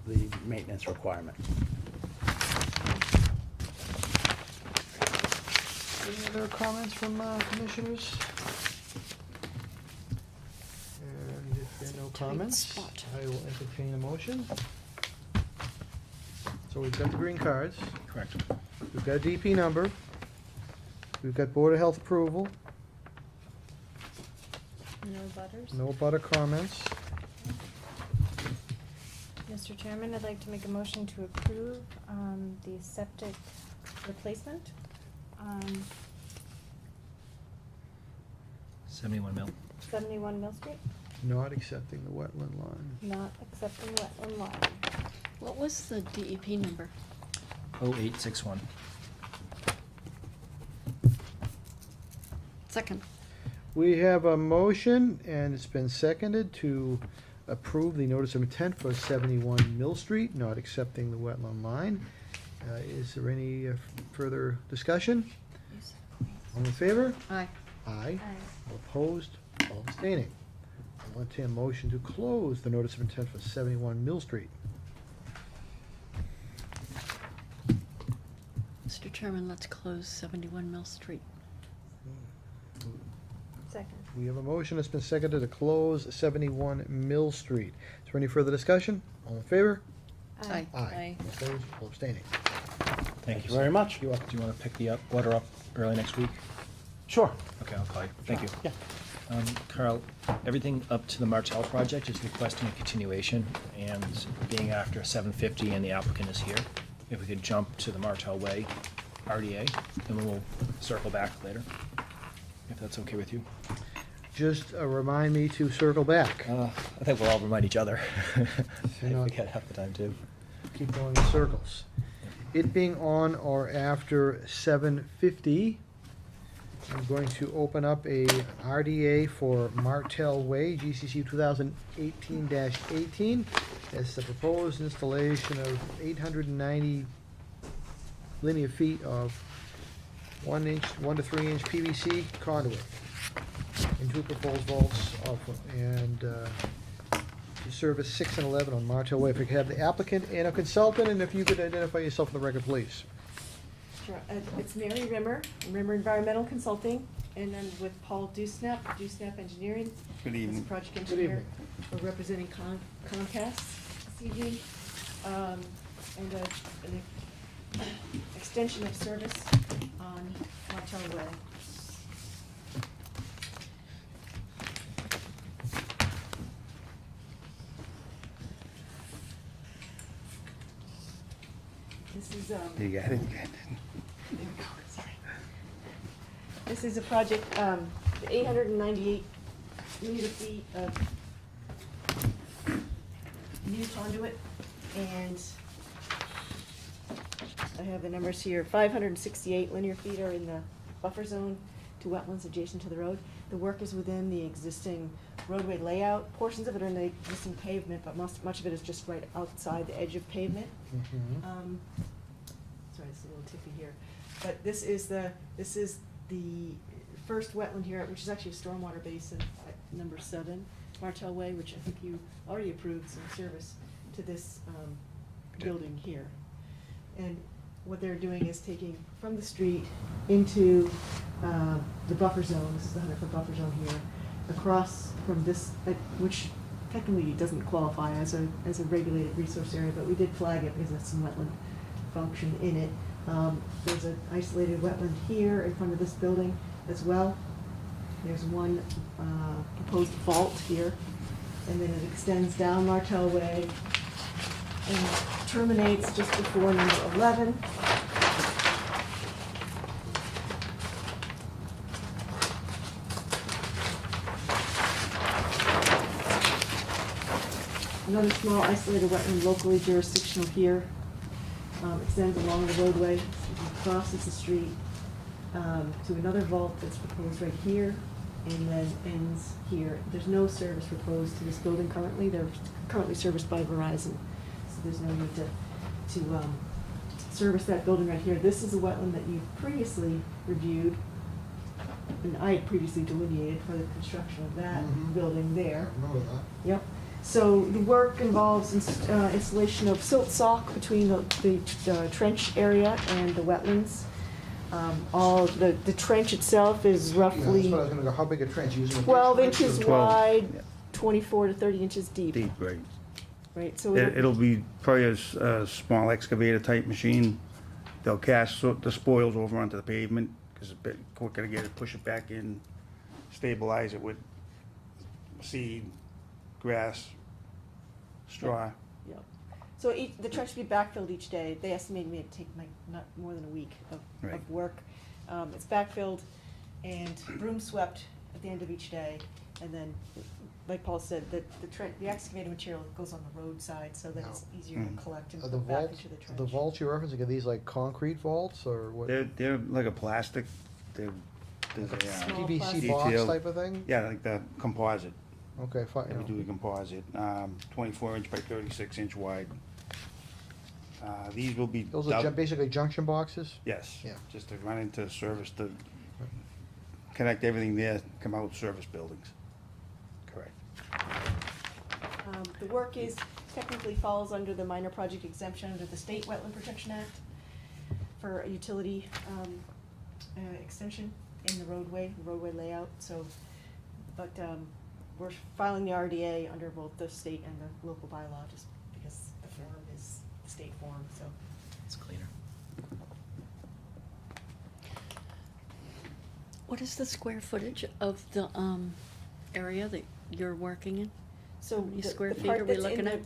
the maintenance requirement. Any other comments from commissioners? And if there are no Tight comments, spot. I will entertain a motion. So we've got the green cards, Correct. we've got a DP number, we've got Board of Health approval, No butters? no butter comments. Mr. Chairman, I'd like to make a motion to approve the septic replacement. 71 mil. 71 Mill Street, Not accepting the wetland line. not accepting wetland line. What was the DEP number? 0861. Second. We have a motion, and it's been seconded to approve the notice of intent for 71 Mill Street, not accepting the wetland line. Is there any further discussion? All in favor? Aye. Aye. Aye. All opposed? All abstaining. I'll entertain a motion to close the notice of intent for 71 Mill Street. Mr. Chairman, let's close 71 Mill Street. Second. We have a motion that's been seconded to close 71 Mill Street. Is there any further discussion? All in favor? Aye. Aye. All opposed? All abstaining. Thank you very much. Do you want to pick the order up early next week? Sure. Okay, I'll call you. Thank you. Yeah. Carl, everything up to the Martell project is requesting a continuation, and being after 7:50 and the applicant is here, if we could jump to the Martell Way RDA, and then we'll circle back later, if that's okay with you. Just remind me to circle back. I think we'll all remind each other. I not- forget half the time, too. Keep going in circles. It being on or after 7:50, I'm going to open up a RDA for Martell Way, GCC 2018-18. It's the proposed installation of 890 linear feet of 1 to 3 inch PVC conduit in 2 proposed vaults and to service 6 and 11 on Martell Way. If we could have the applicant and a consultant, and if you could identify yourself on the record, please. Sure, it's Mary Rimmer, Rimmer Environmental Consulting, and then with Paul Dusnap Engineering. Good as evening. project Good engineer. evening. We're representing Comcast this evening, and an extension of service on Martell Way. This is, You got it? there we go, sorry. This is a project, 898 linear feet of new conduit, and I have the numbers here. 568 linear feet are in the buffer zone to wetlands adjacent to the road. The work is within the existing roadway layout. Portions of it are in the existing pavement, but much of it is just right outside the edge of pavement. Sorry, it's a little tippy here. But this is the first wetland here, which is actually a stormwater basin at number 7, Martell Way, which I think you already approved some service to this building here. And what they're doing is taking from the street into the buffer zone, this is the 100-foot buffer zone here, across from this, which technically doesn't qualify as a regulated resource area, but we did flag it because it's some wetland function in it. There's an isolated wetland here in front of this building as well. There's one proposed vault here, and then it extends down Martell Way and terminates just before number 11. Another small isolated wetland locally jurisdictional here, extends along the roadway, crosses the street to another vault that's proposed right here, and then ends here. There's no service proposed to this building currently. They're currently serviced by Verizon, so there's no need to service that building right here. This is a wetland that you previously reviewed, and I had previously delineated for the construction of that building there. I remember that. Yep. So the work involves installation of silt sock between the trench area and the wetlands. All the trench itself is Yeah, that's roughly what I was gonna go, how big a trench, using a ditch 12 trench or- inches 12, wide, yeah. 24 to 30 inches deep. Deep, right. Right, so It'll be probably a small excavator type machine. They'll cast the spoils over onto the pavement, because it's a bit quicker to get it, push it back in, stabilize it with seed, grass, straw. Yep. So the trench will be backfilled each day. They estimated me to take not more than a week Right. of work. It's backfilled and broom swept at the end of each day. And then, like Paul said, the excavated material goes on the roadside so that it's easier to collect and Are the put back vaults, into the trench. the vaults you're referencing, are these like concrete vaults, or what? They're like a plastic, there's a, Small PVC plastic. box Detail. type of thing? yeah, like the composite. Okay, fine. We do the composite, 24 inch by 36 inch wide. These will be. Those are basically junction boxes? Yes. Yeah. Just to run into service, to connect everything there, come out service buildings. Correct. The work technically falls under the minor project exemption under the State Wetland Protection Act for a utility extension in the roadway layout, so, but we're filing the RDA under both the state and the local bylaw, just because the form is the state form, so. It's cleaner. What is the square footage of the, area that you're working in? So How many the square feet part are we that's in looking the at?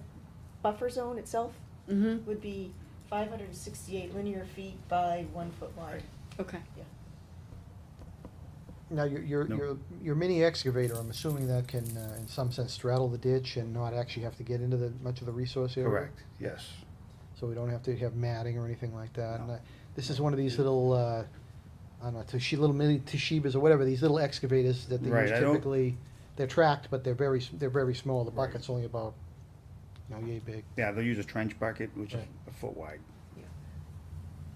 buffer zone itself Mm-hmm, would be 568 linear feet by 1 foot wide. okay. Yeah. Now, your mini excavator, I'm assuming that can, in some sense, straddle the ditch and not actually have to get into much of the resource area? Correct, yes. So we don't have to have matting or anything like that? No. And this is one of these little, I don't know, little mini Toshibas or whatever, these little excavators that they Right, use I don't- typically. They're tracked, but they're very small. The Right. bucket's only about, yay big. Yeah, they'll use a trench bucket, which is Right. a foot wide. Yeah.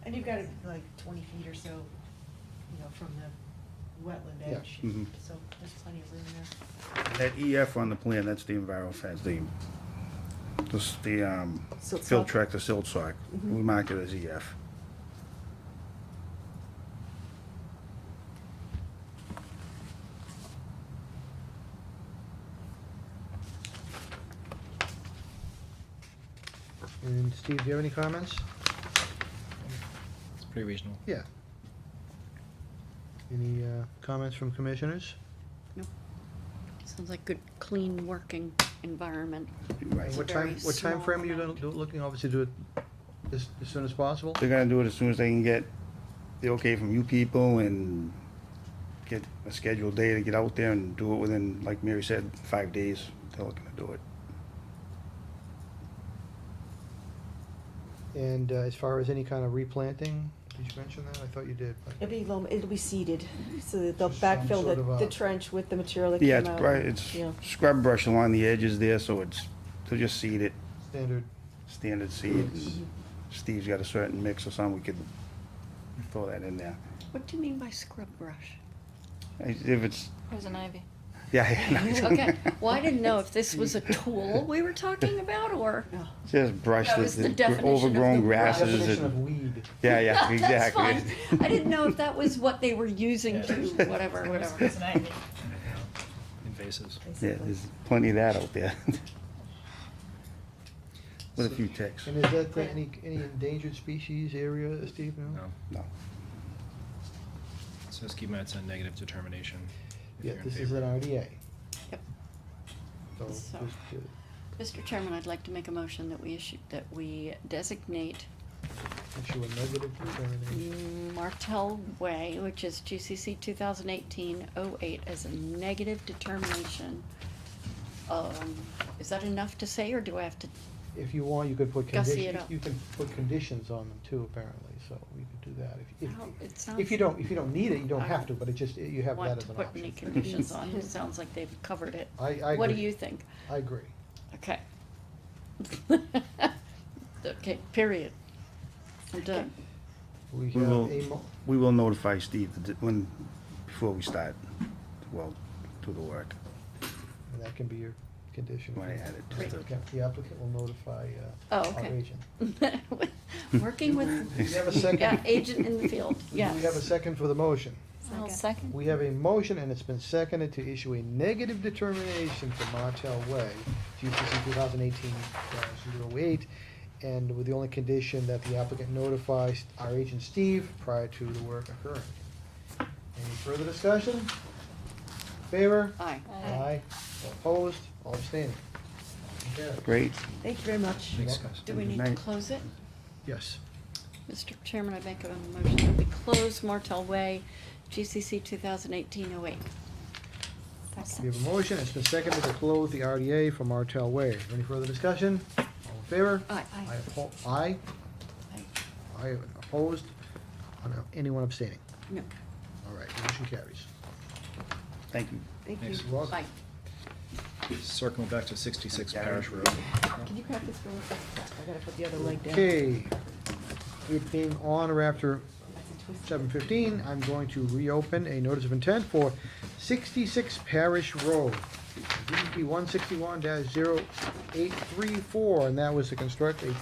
And you've got it like 20 feet or so, from the wetland Yeah. edge. Mhm. So there's plenty of room there. That EF on the plan, that's the EnviroFence, the Silt field sock. track, the silt sock. Mhm. We mark it as EF. And Steve, do you have any comments? It's pretty reasonable. Yeah. Any comments from commissioners? Sounds like good, clean working environment. Right. It's a What very time small frame are you amount. looking, obviously, do it as soon as possible? They're gonna do it as soon as they can get the okay from you people and get a scheduled day to get out there and do it within, like Mary said, 5 days. They're looking to do it. And as far as any kind of replanting, did you mention that? I thought you did. but- It'll be seeded, so that they'll Just some backfill sort of the a- trench with the material that Yeah, came it's, out. right, it's Yeah. scrub brush along the edges there, so they'll just seed it, Standard. standard seed. Steve's got a certain mix or something, we could throw that in there. What do you mean by scrub brush? If it's, Poison ivy. yeah, Okay, well, I didn't know if this was a tool we were talking about, or, No. just brush That was the the definition of overgrown the grasses. Definition and- of weed. Yeah, yeah, that's exactly. fine. I didn't know if that was what they were using to, whatever. Invasives. Yeah, Basically. there's plenty of that out there. With a few ticks. And is that any endangered species area, Steve? No? No. No. So just keep in mind it's a negative determination. if Yeah, you're in this is favor. an RDA. Yep. So, So- just Mr. Chairman, I'd like to make a motion that we designate issue a negative determination. Martell Way, which is GCC 2018-08, as a negative determination. Is that enough to say, or do I have to? If you want, you could put Gussy it conditions, up. you can put conditions on them too, apparently, so we could do do that. How- it sounds If you don't need it, you don't I have to, but it just, you have that want as to an put option. any conditions on, it sounds like they've covered it. I What do agree. you think? I agree. Okay. Okay, period. I'm done. We We have will, a mo- we will notify Steve before we start, well, do the work. and that can be your condition. When I add it to Great. the, The applicant will notify, Oh, our okay. agent. Working with, We have a second. yeah, agent in the field, yes. We have a second for the motion. I'll second. We have a motion, and it's been seconded to issue a negative determination for Martell Way, GCC 2018-08, and with the only condition that the applicant notifies our agent Steve prior to the work occurring. Any further discussion? Favor? Aye. Aye. All opposed? All abstaining? Okay. great. Thank you very much. Thanks, guys. Do we need to Night. close it? Yes. Mr. Chairman, I make a motion that we close Martell Way, GCC 2018-08. We have a motion, it's been seconded to close the RDA for Martell Way. Any further discussion? All in favor? Aye. Aye. Aye. Aye, opposed? Anyone abstaining? No. All right, motion carries. Thank you. Thank you. Thanks. You're welcome. Aye. Circling back to 66 Yeah. Parish Road. Can you grab this real quick? I gotta put the other leg down. Okay, it being on or after That's a twist. 7:15, I'm going to reopen a notice of intent for 66 Parish Road, DP 161-0834, and that was to construct a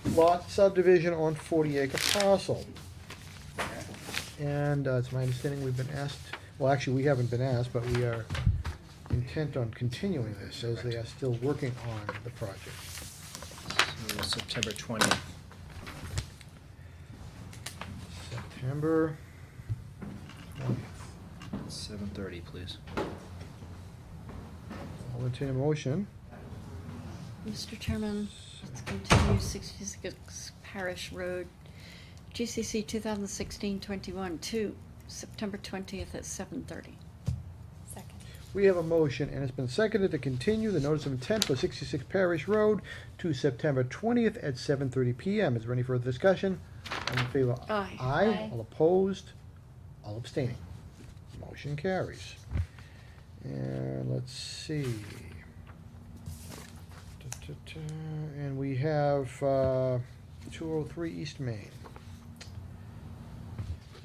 10-lot subdivision on 40-acre parcel. And it's my understanding we've been asked, well, actually, we haven't been asked, but we are intent on continuing this as they are still working on the project. So September 20th. September 20th. 7:30, please. I'll entertain a motion. Mr. Chairman, let's continue 66 Parish Road, GCC 2016-21 to September 20th at 7:30. Second. We have a motion, and it's been seconded to continue the notice of intent for 66 Parish Road to September 20th at 7:30 PM. Is there any further discussion? All in favor? Aye. Aye. All opposed? All abstaining? Motion carries. And let's see. And we have 203 East Main.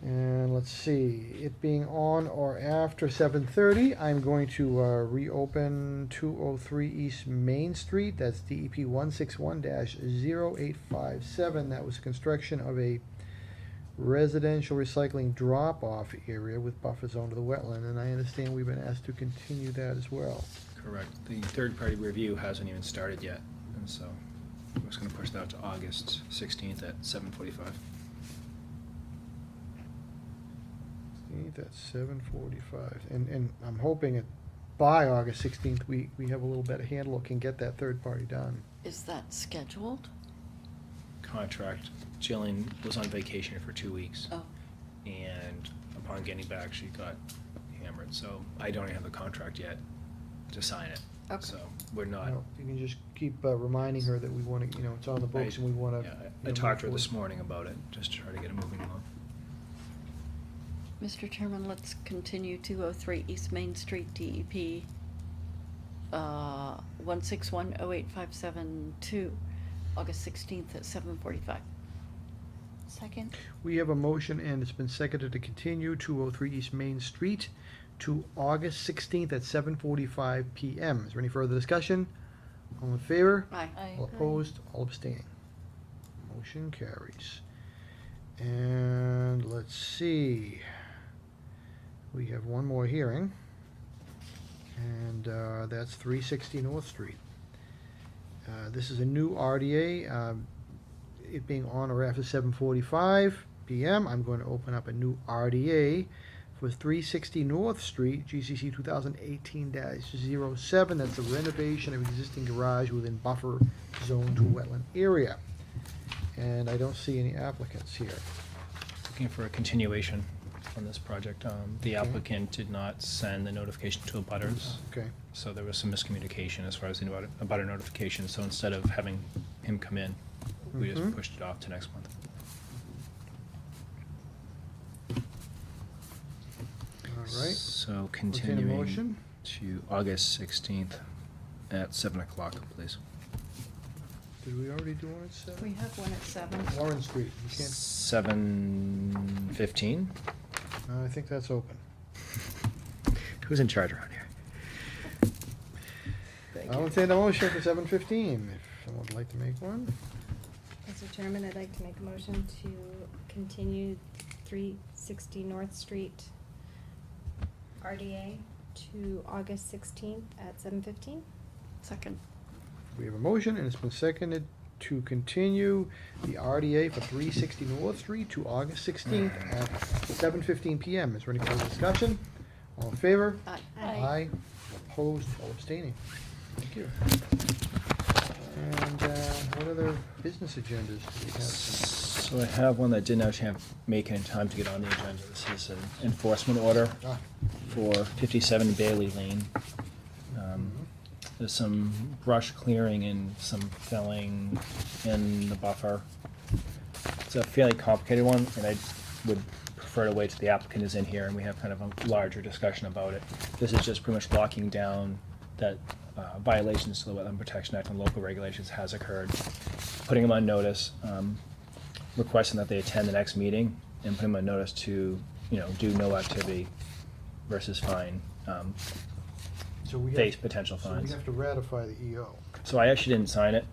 And let's see, it being on or after 7:30, I'm going to reopen 203 East Main Street. That's DEP 161-0857. That was construction of a residential recycling drop-off area with buffer zone to the wetland, and I understand we've been asked to continue that as well. Correct. The third-party review hasn't even started yet, and so we're just gonna push that to August 16th at 7:45. That's 7:45, and I'm hoping that by August 16th, we have a little better handle, or can get that third party done. Is that scheduled? Contract, Jillian was on vacation for 2 weeks, Oh, and upon getting back, she got hammered, so I don't even have the contract yet to sign it. Okay. So we're not, You can just keep reminding her that we want to, it's on the books and we want to. yeah, I talked to her this morning about it, just to try to get it moving along. Mr. Chairman, let's continue 203 East Main Street, DEP 161-0857 to August 16th at 7:45. Second? We have a motion, and it's been seconded to continue 203 East Main Street to August 16th at 7:45 PM. Is there any further discussion? All in favor? Aye. All opposed? All abstaining? Motion carries. And let's see. We have one more hearing, and that's 360 North Street. This is a new RDA. It being on or after 7:45 PM, I'm going to open up a new RDA for 360 North Street, GCC 2018-07. That's a renovation of existing garage within buffer zone to wetland area. And I don't see any applicants here. Looking for a continuation on this project. The Okay. applicant did not send the notification to abutters, Okay. so there was some miscommunication as far as the abutter notification. So instead of having him come in, we just Mhm. pushed it off to next month. right. So Entertain a continuing motion. to August 16th at 7 o'clock, please. Did we already do one at We 7? have one at 7. Warren Street, you can't, 7:15? I think that's open. Who's in charge around here? Thank I'll you. entertain a motion for 7:15, if someone would like to make one. Mr. Chairman, I'd like to make a motion to continue 360 North Street RDA to August 16th at 7:15. Second. We have a motion, and it's been seconded to continue the RDA for 360 North Street to August 16th at 7:15 PM. Is there any further discussion? All in favor? Aye. Aye. Opposed or abstaining? Thank you. And what other business agendas do we have? So I have one that didn't actually make any time to get on the agenda. This is an enforcement order Ah, for 57 Bailey Lane. There's some brush clearing and some filling in the buffer. It's a fairly complicated one, and I would prefer to wait till the applicant is in here and we have kind of a larger discussion about it. This is just pretty much locking down that violations to the Wetland Protection Act and local regulations has occurred, putting them on notice, requesting that they attend the next meeting, and putting them on notice to, do no activity versus fine, So we face have, potential so we fines. have to ratify the EO. So I actually didn't sign it,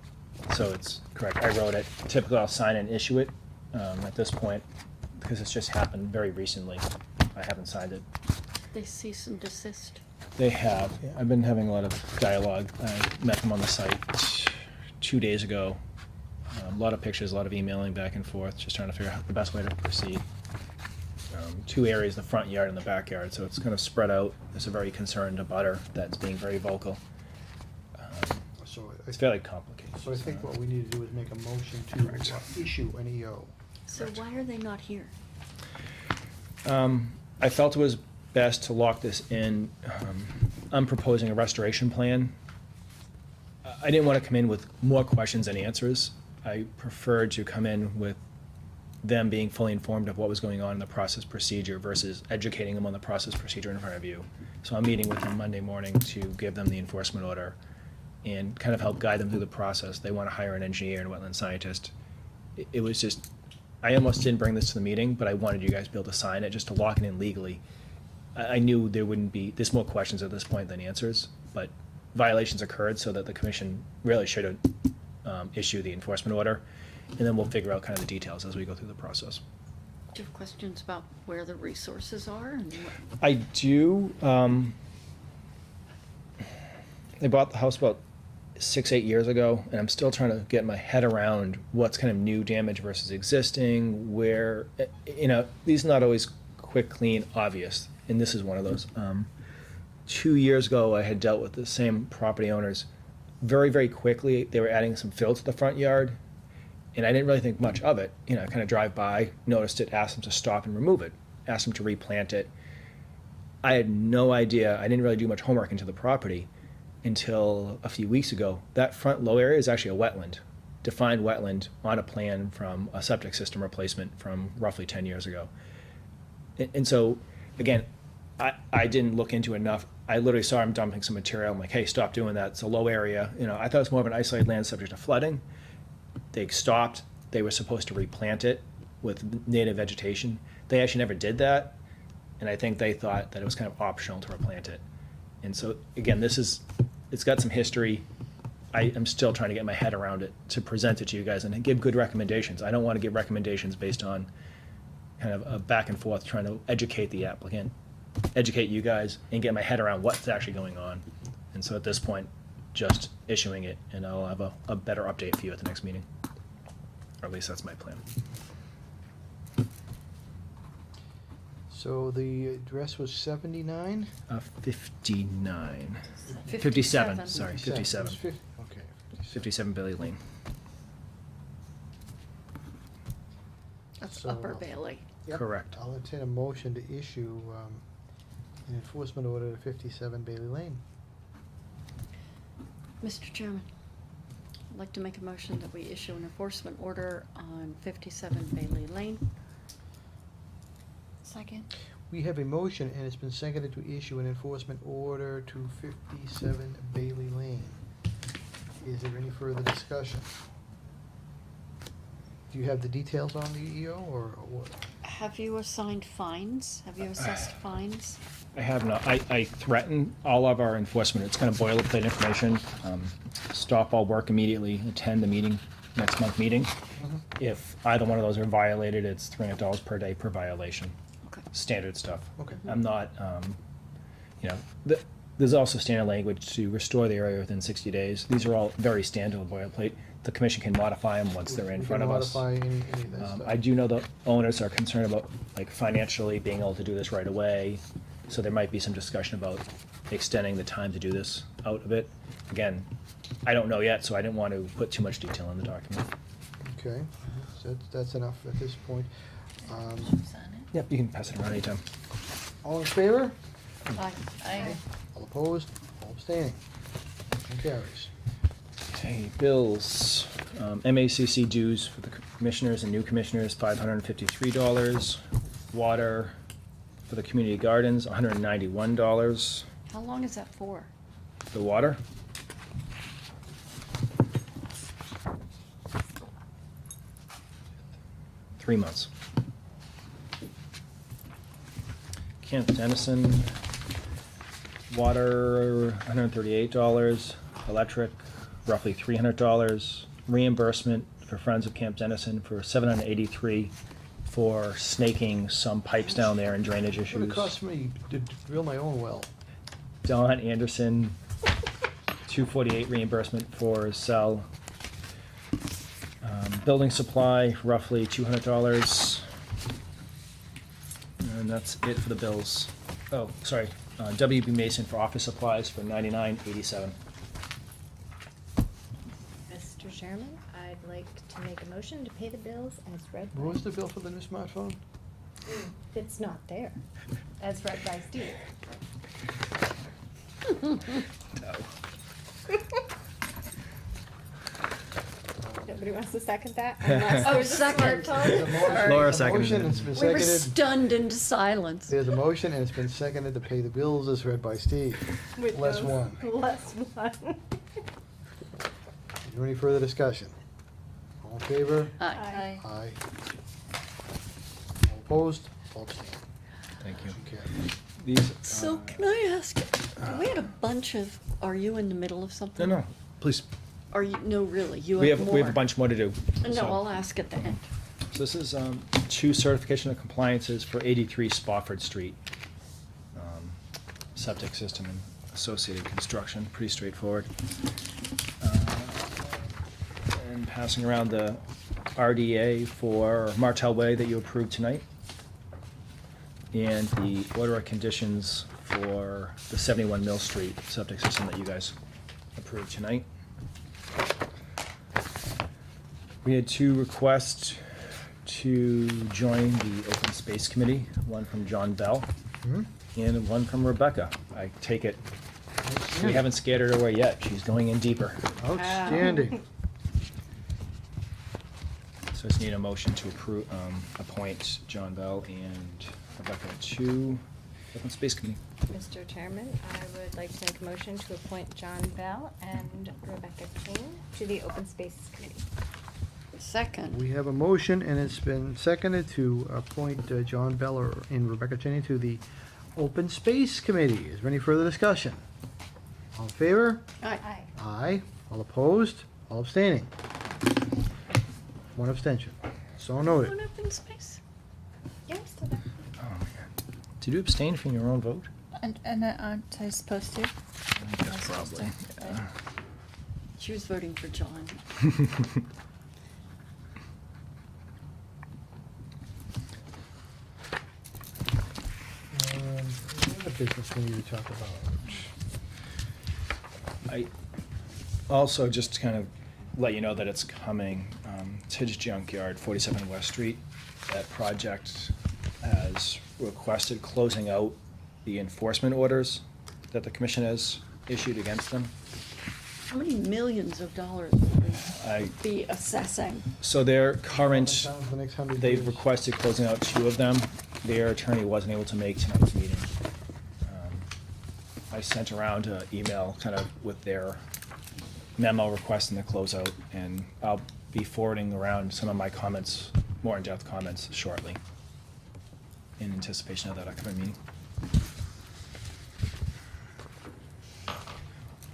so it's correct. I wrote it. Typically, I'll sign and issue it at this point, because it's just happened very recently. I haven't signed it. They cease and desist. They have. I've been having a lot of dialogue. I met them on the site 2 days ago. A lot of pictures, a lot of emailing back and forth, just trying to figure out the best way to proceed. 2 areas, the front yard and the backyard, so it's kind of spread out. There's a very concerned abutter that's being very vocal. So It's fairly complicated. So I think what we need to do is make a motion Correct. to issue an EO. So why are they not here? I felt it was best to lock this in. I'm proposing a restoration plan. I didn't want to come in with more questions than answers. I preferred to come in with them being fully informed of what was going on in the process procedure versus educating them on the process procedure in front of you. So I'm meeting with them Monday morning to give them the enforcement order and kind of help guide them through the process. They want to hire an engineer and wetland scientist. It was just, I almost didn't bring this to the meeting, but I wanted you guys to be able to sign it just to lock it in legally. I knew there wouldn't be, there's more questions at this point than answers, but violations occurred so that the commission really should have issued the enforcement order, and then we'll figure out kind of the details as we go through the process. Do you have questions about where the resources are and what? I do. They bought the house about 6-8 years ago, and I'm still trying to get my head around what's kind of new damage versus existing, where, these are not always quick, clean, obvious, and this is one of those. 2 years ago, I had dealt with the same property owners. Very, very quickly, they were adding some fill to the front yard, and I didn't really think much of it. I kind of drive by, noticed it, asked them to stop and remove it, asked them to replant it. I had no idea. I didn't really do much homework into the property until a few weeks ago. That front low area is actually a wetland, defined wetland on a plan from a septic system replacement from roughly 10 years ago. And so, again, I didn't look into it enough. I literally saw him dumping some material. I'm like, hey, stop doing that. It's a low area. I thought it was more of an isolated land subject to flooding. They stopped. They were supposed to replant it with native vegetation. They actually never did that. And I think they thought that it was kind of optional to replant it. And so, again, it's got some history. I am still trying to get my head around it to present it to you guys and give good recommendations. I don't want to give recommendations based on kind of a back and forth trying to educate the applicant, educate you guys, and get my head around what's actually going on. And so at this point, just issuing it, and I'll have a better update for you at the next meeting. Or at least that's my plan. So the address was 79? 59. 57. 57, sorry, It was 57. Okay. 57 Bailey Lane. That's So, Upper Bailey. Yep. Correct. I'll entertain a motion to issue an enforcement order to 57 Bailey Lane. Mr. Chairman, I'd like to make a motion that we issue an enforcement order on 57 Bailey Lane. Second. We have a motion, and it's been seconded to issue an enforcement order to 57 Bailey Lane. Is there any further discussion? Do you have the details on the EO, or what? Have you assigned fines? Have you assessed fines? I have not. I threaten all of our enforcement. It's kind of boilerplate information. Stop all work immediately, attend the meeting, next month meeting. If either one of those are violated, it's $300 per day per violation. Okay. Standard stuff. Okay. I'm not, there's also standard language to restore the area within 60 days. These are all very standard boilerplate. The commission can modify them once they're in We front can of us. modify any of that stuff. I do know the owners are concerned about, like, financially being able to do this right away, so there might be some discussion about extending the time to do this out of it. Again, I don't know yet, so I didn't want to put too much detail in the document. Okay, so that's enough at this point. Yep, you can pass it around anytime. All in favor? Aye. All opposed? All abstaining? Motion carries. Okay, bills. MACC dues for the commissioners and new commissioners, $553. Water for the community gardens, $191. How long is that for? The water? Three months. Camp Dennison, water, $138. Electric, roughly $300. Reimbursement for Friends of Camp Dennison for $783 for snaking some pipes down there and drainage What would it issues. cost me to drill my own well? Don Anderson, $248 reimbursement for cell. Building supply, roughly $200. And that's it for the bills. Oh, sorry, WB Mason for office supplies for $99.87. Mr. Chairman, I'd like to make a motion to pay the bills as read by. What was the bill for the new smartphone? It's not there, as read by Steve. Nobody wants to second that? Unless Oh, there's a second. smartphone? There's a motion- Laura there's a motion, seconded. It's been We were seconded. stunned into silence. There's a motion, and it's been seconded to pay the bills as read by Steve. With Less those- one. Less one. Is there any further discussion? All in favor? Aye. Aye. All opposed? All abstaining? Thank you. Motion carries. These, So can I ask, we had a bunch of, are you in the middle of no, something? no, please. Are you, no, really, you We have have, more? we have a bunch more to do. No, so- I'll ask at the end. So this is two certification of compliances for 83 Spofford Street. Septic system and associated construction, pretty straightforward. And passing around the RDA for Martel Way that you approved tonight. And the order of conditions for the 71 Mill Street septic system that you guys approved tonight. We had two requests to join the Open Space Committee, one from John Bell Mhm. and one from Rebecca. I take it, we haven't scared her away yet, she's going in deeper. Outstanding. So I just need a motion to approve, appoint John Bell and Rebecca to Open Space Committee. Mr. Chairman, I would like to make a motion to appoint John Bell and Rebecca King to the Open Space Committee. Second. We have a motion, and it's been seconded to appoint John Beller and Rebecca Cheney to the Open Space Committee. Is there any further discussion? All in favor? Aye. Aye. All opposed? All abstaining? One abstention. So noted. One open space. Yeah, I'm still there. Oh, man. Did you abstain from your own vote? And aren't I supposed to? Yes, probably. Yeah. She was voting for John. What other business we need to talk about? I also, just to kind of let you know that it's coming, Tidge Junkyard, 47 West Street, that project has requested closing out the enforcement orders that the commission has issued against them. How many millions of dollars will I, we be assessing? so their current, Down for the next 100 they've years. requested closing out two of them. their attorney wasn't able to make tonight's meeting. I sent around an email kind of with their memo requesting the closeout, and I'll be forwarding around some of my comments, more in-depth comments shortly, in anticipation of that upcoming meeting.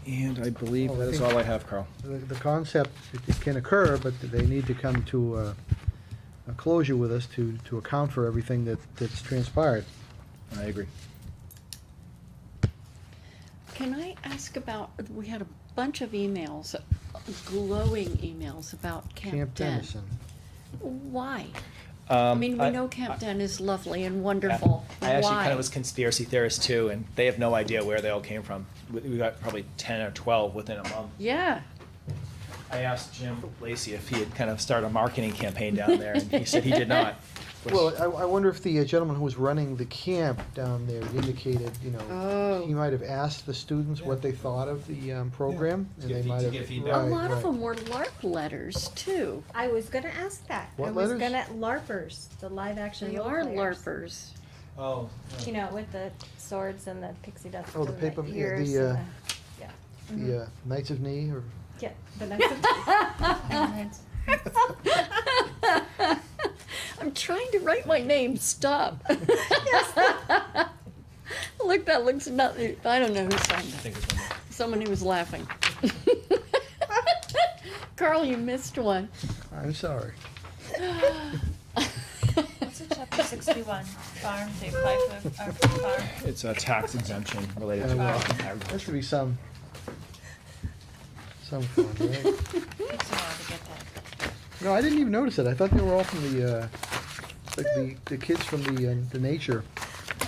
And I believe Well, I that is think- all I have, Carl. The concept, it can occur, but they need to come to a closure with us to account for everything that's transpired. I agree. Can I ask about, we had a bunch of emails, glowing emails about Camp Camp Den. Dennison. Why? I mean, we know Camp Den is lovely and wonderful. I actually kind Why? of was conspiracy theorist too, and they have no idea where they all came from. We got probably 10 or 12 within a month. Yeah. I asked Jim Lacey if he had kind of started a marketing campaign down there, and he said he did not. which- Well, I wonder if the gentleman who was running the camp down there indicated, Oh. he might have asked the students what they thought of the program, and get they feed- might to have. get feedback. A right, lot of right. them were LARP letters too. I was gonna ask that. What I was letters? gonna, LARPers, the live action They role are players. LARPers. Oh. You know, with the swords and the pixie dust Oh, the and paper- the yeah, ears the, and the, The Knights of Knee, or yeah, the Knights of I'm trying to write my name. Stop. Look, that looks nothing. I don't know who signed I that. think it's one more. Someone who was laughing. Carl, you missed one. I'm sorry. What's in chapter 61? Farm, they apply for a farm. It's a tax exemption related to Yeah, well, agriculture. There should be some fun, right? Takes a while to get that. No, I didn't even notice it. I thought they were all from the, like the kids from the nature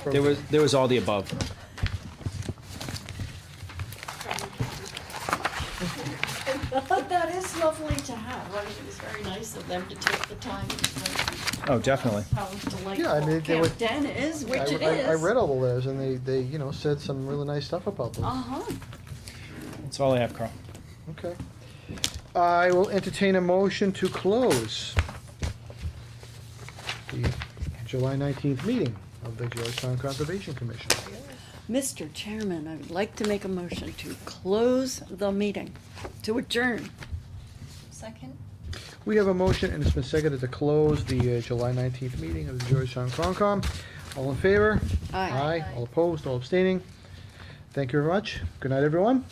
program. There was all the above. But that is lovely to have. I mean, it was very nice of them to take the time to Oh, definitely. how delightful Yeah, I mean, they were- Camp Den is, which it is. I read all the letters, and they said some really nice stuff about them. Uh-huh. That's all I have, Carl. Okay. I will entertain a motion to close the July 19th meeting of the Georgetown Conservation Commission. Mr. Chairman, I would like to make a motion to close the meeting, to adjourn. Second? We have a motion, and it's been seconded to close the July 19th meeting of the Georgetown Concom. All in favor? Aye. All opposed, all abstaining. Thank you very much. Good night, everyone.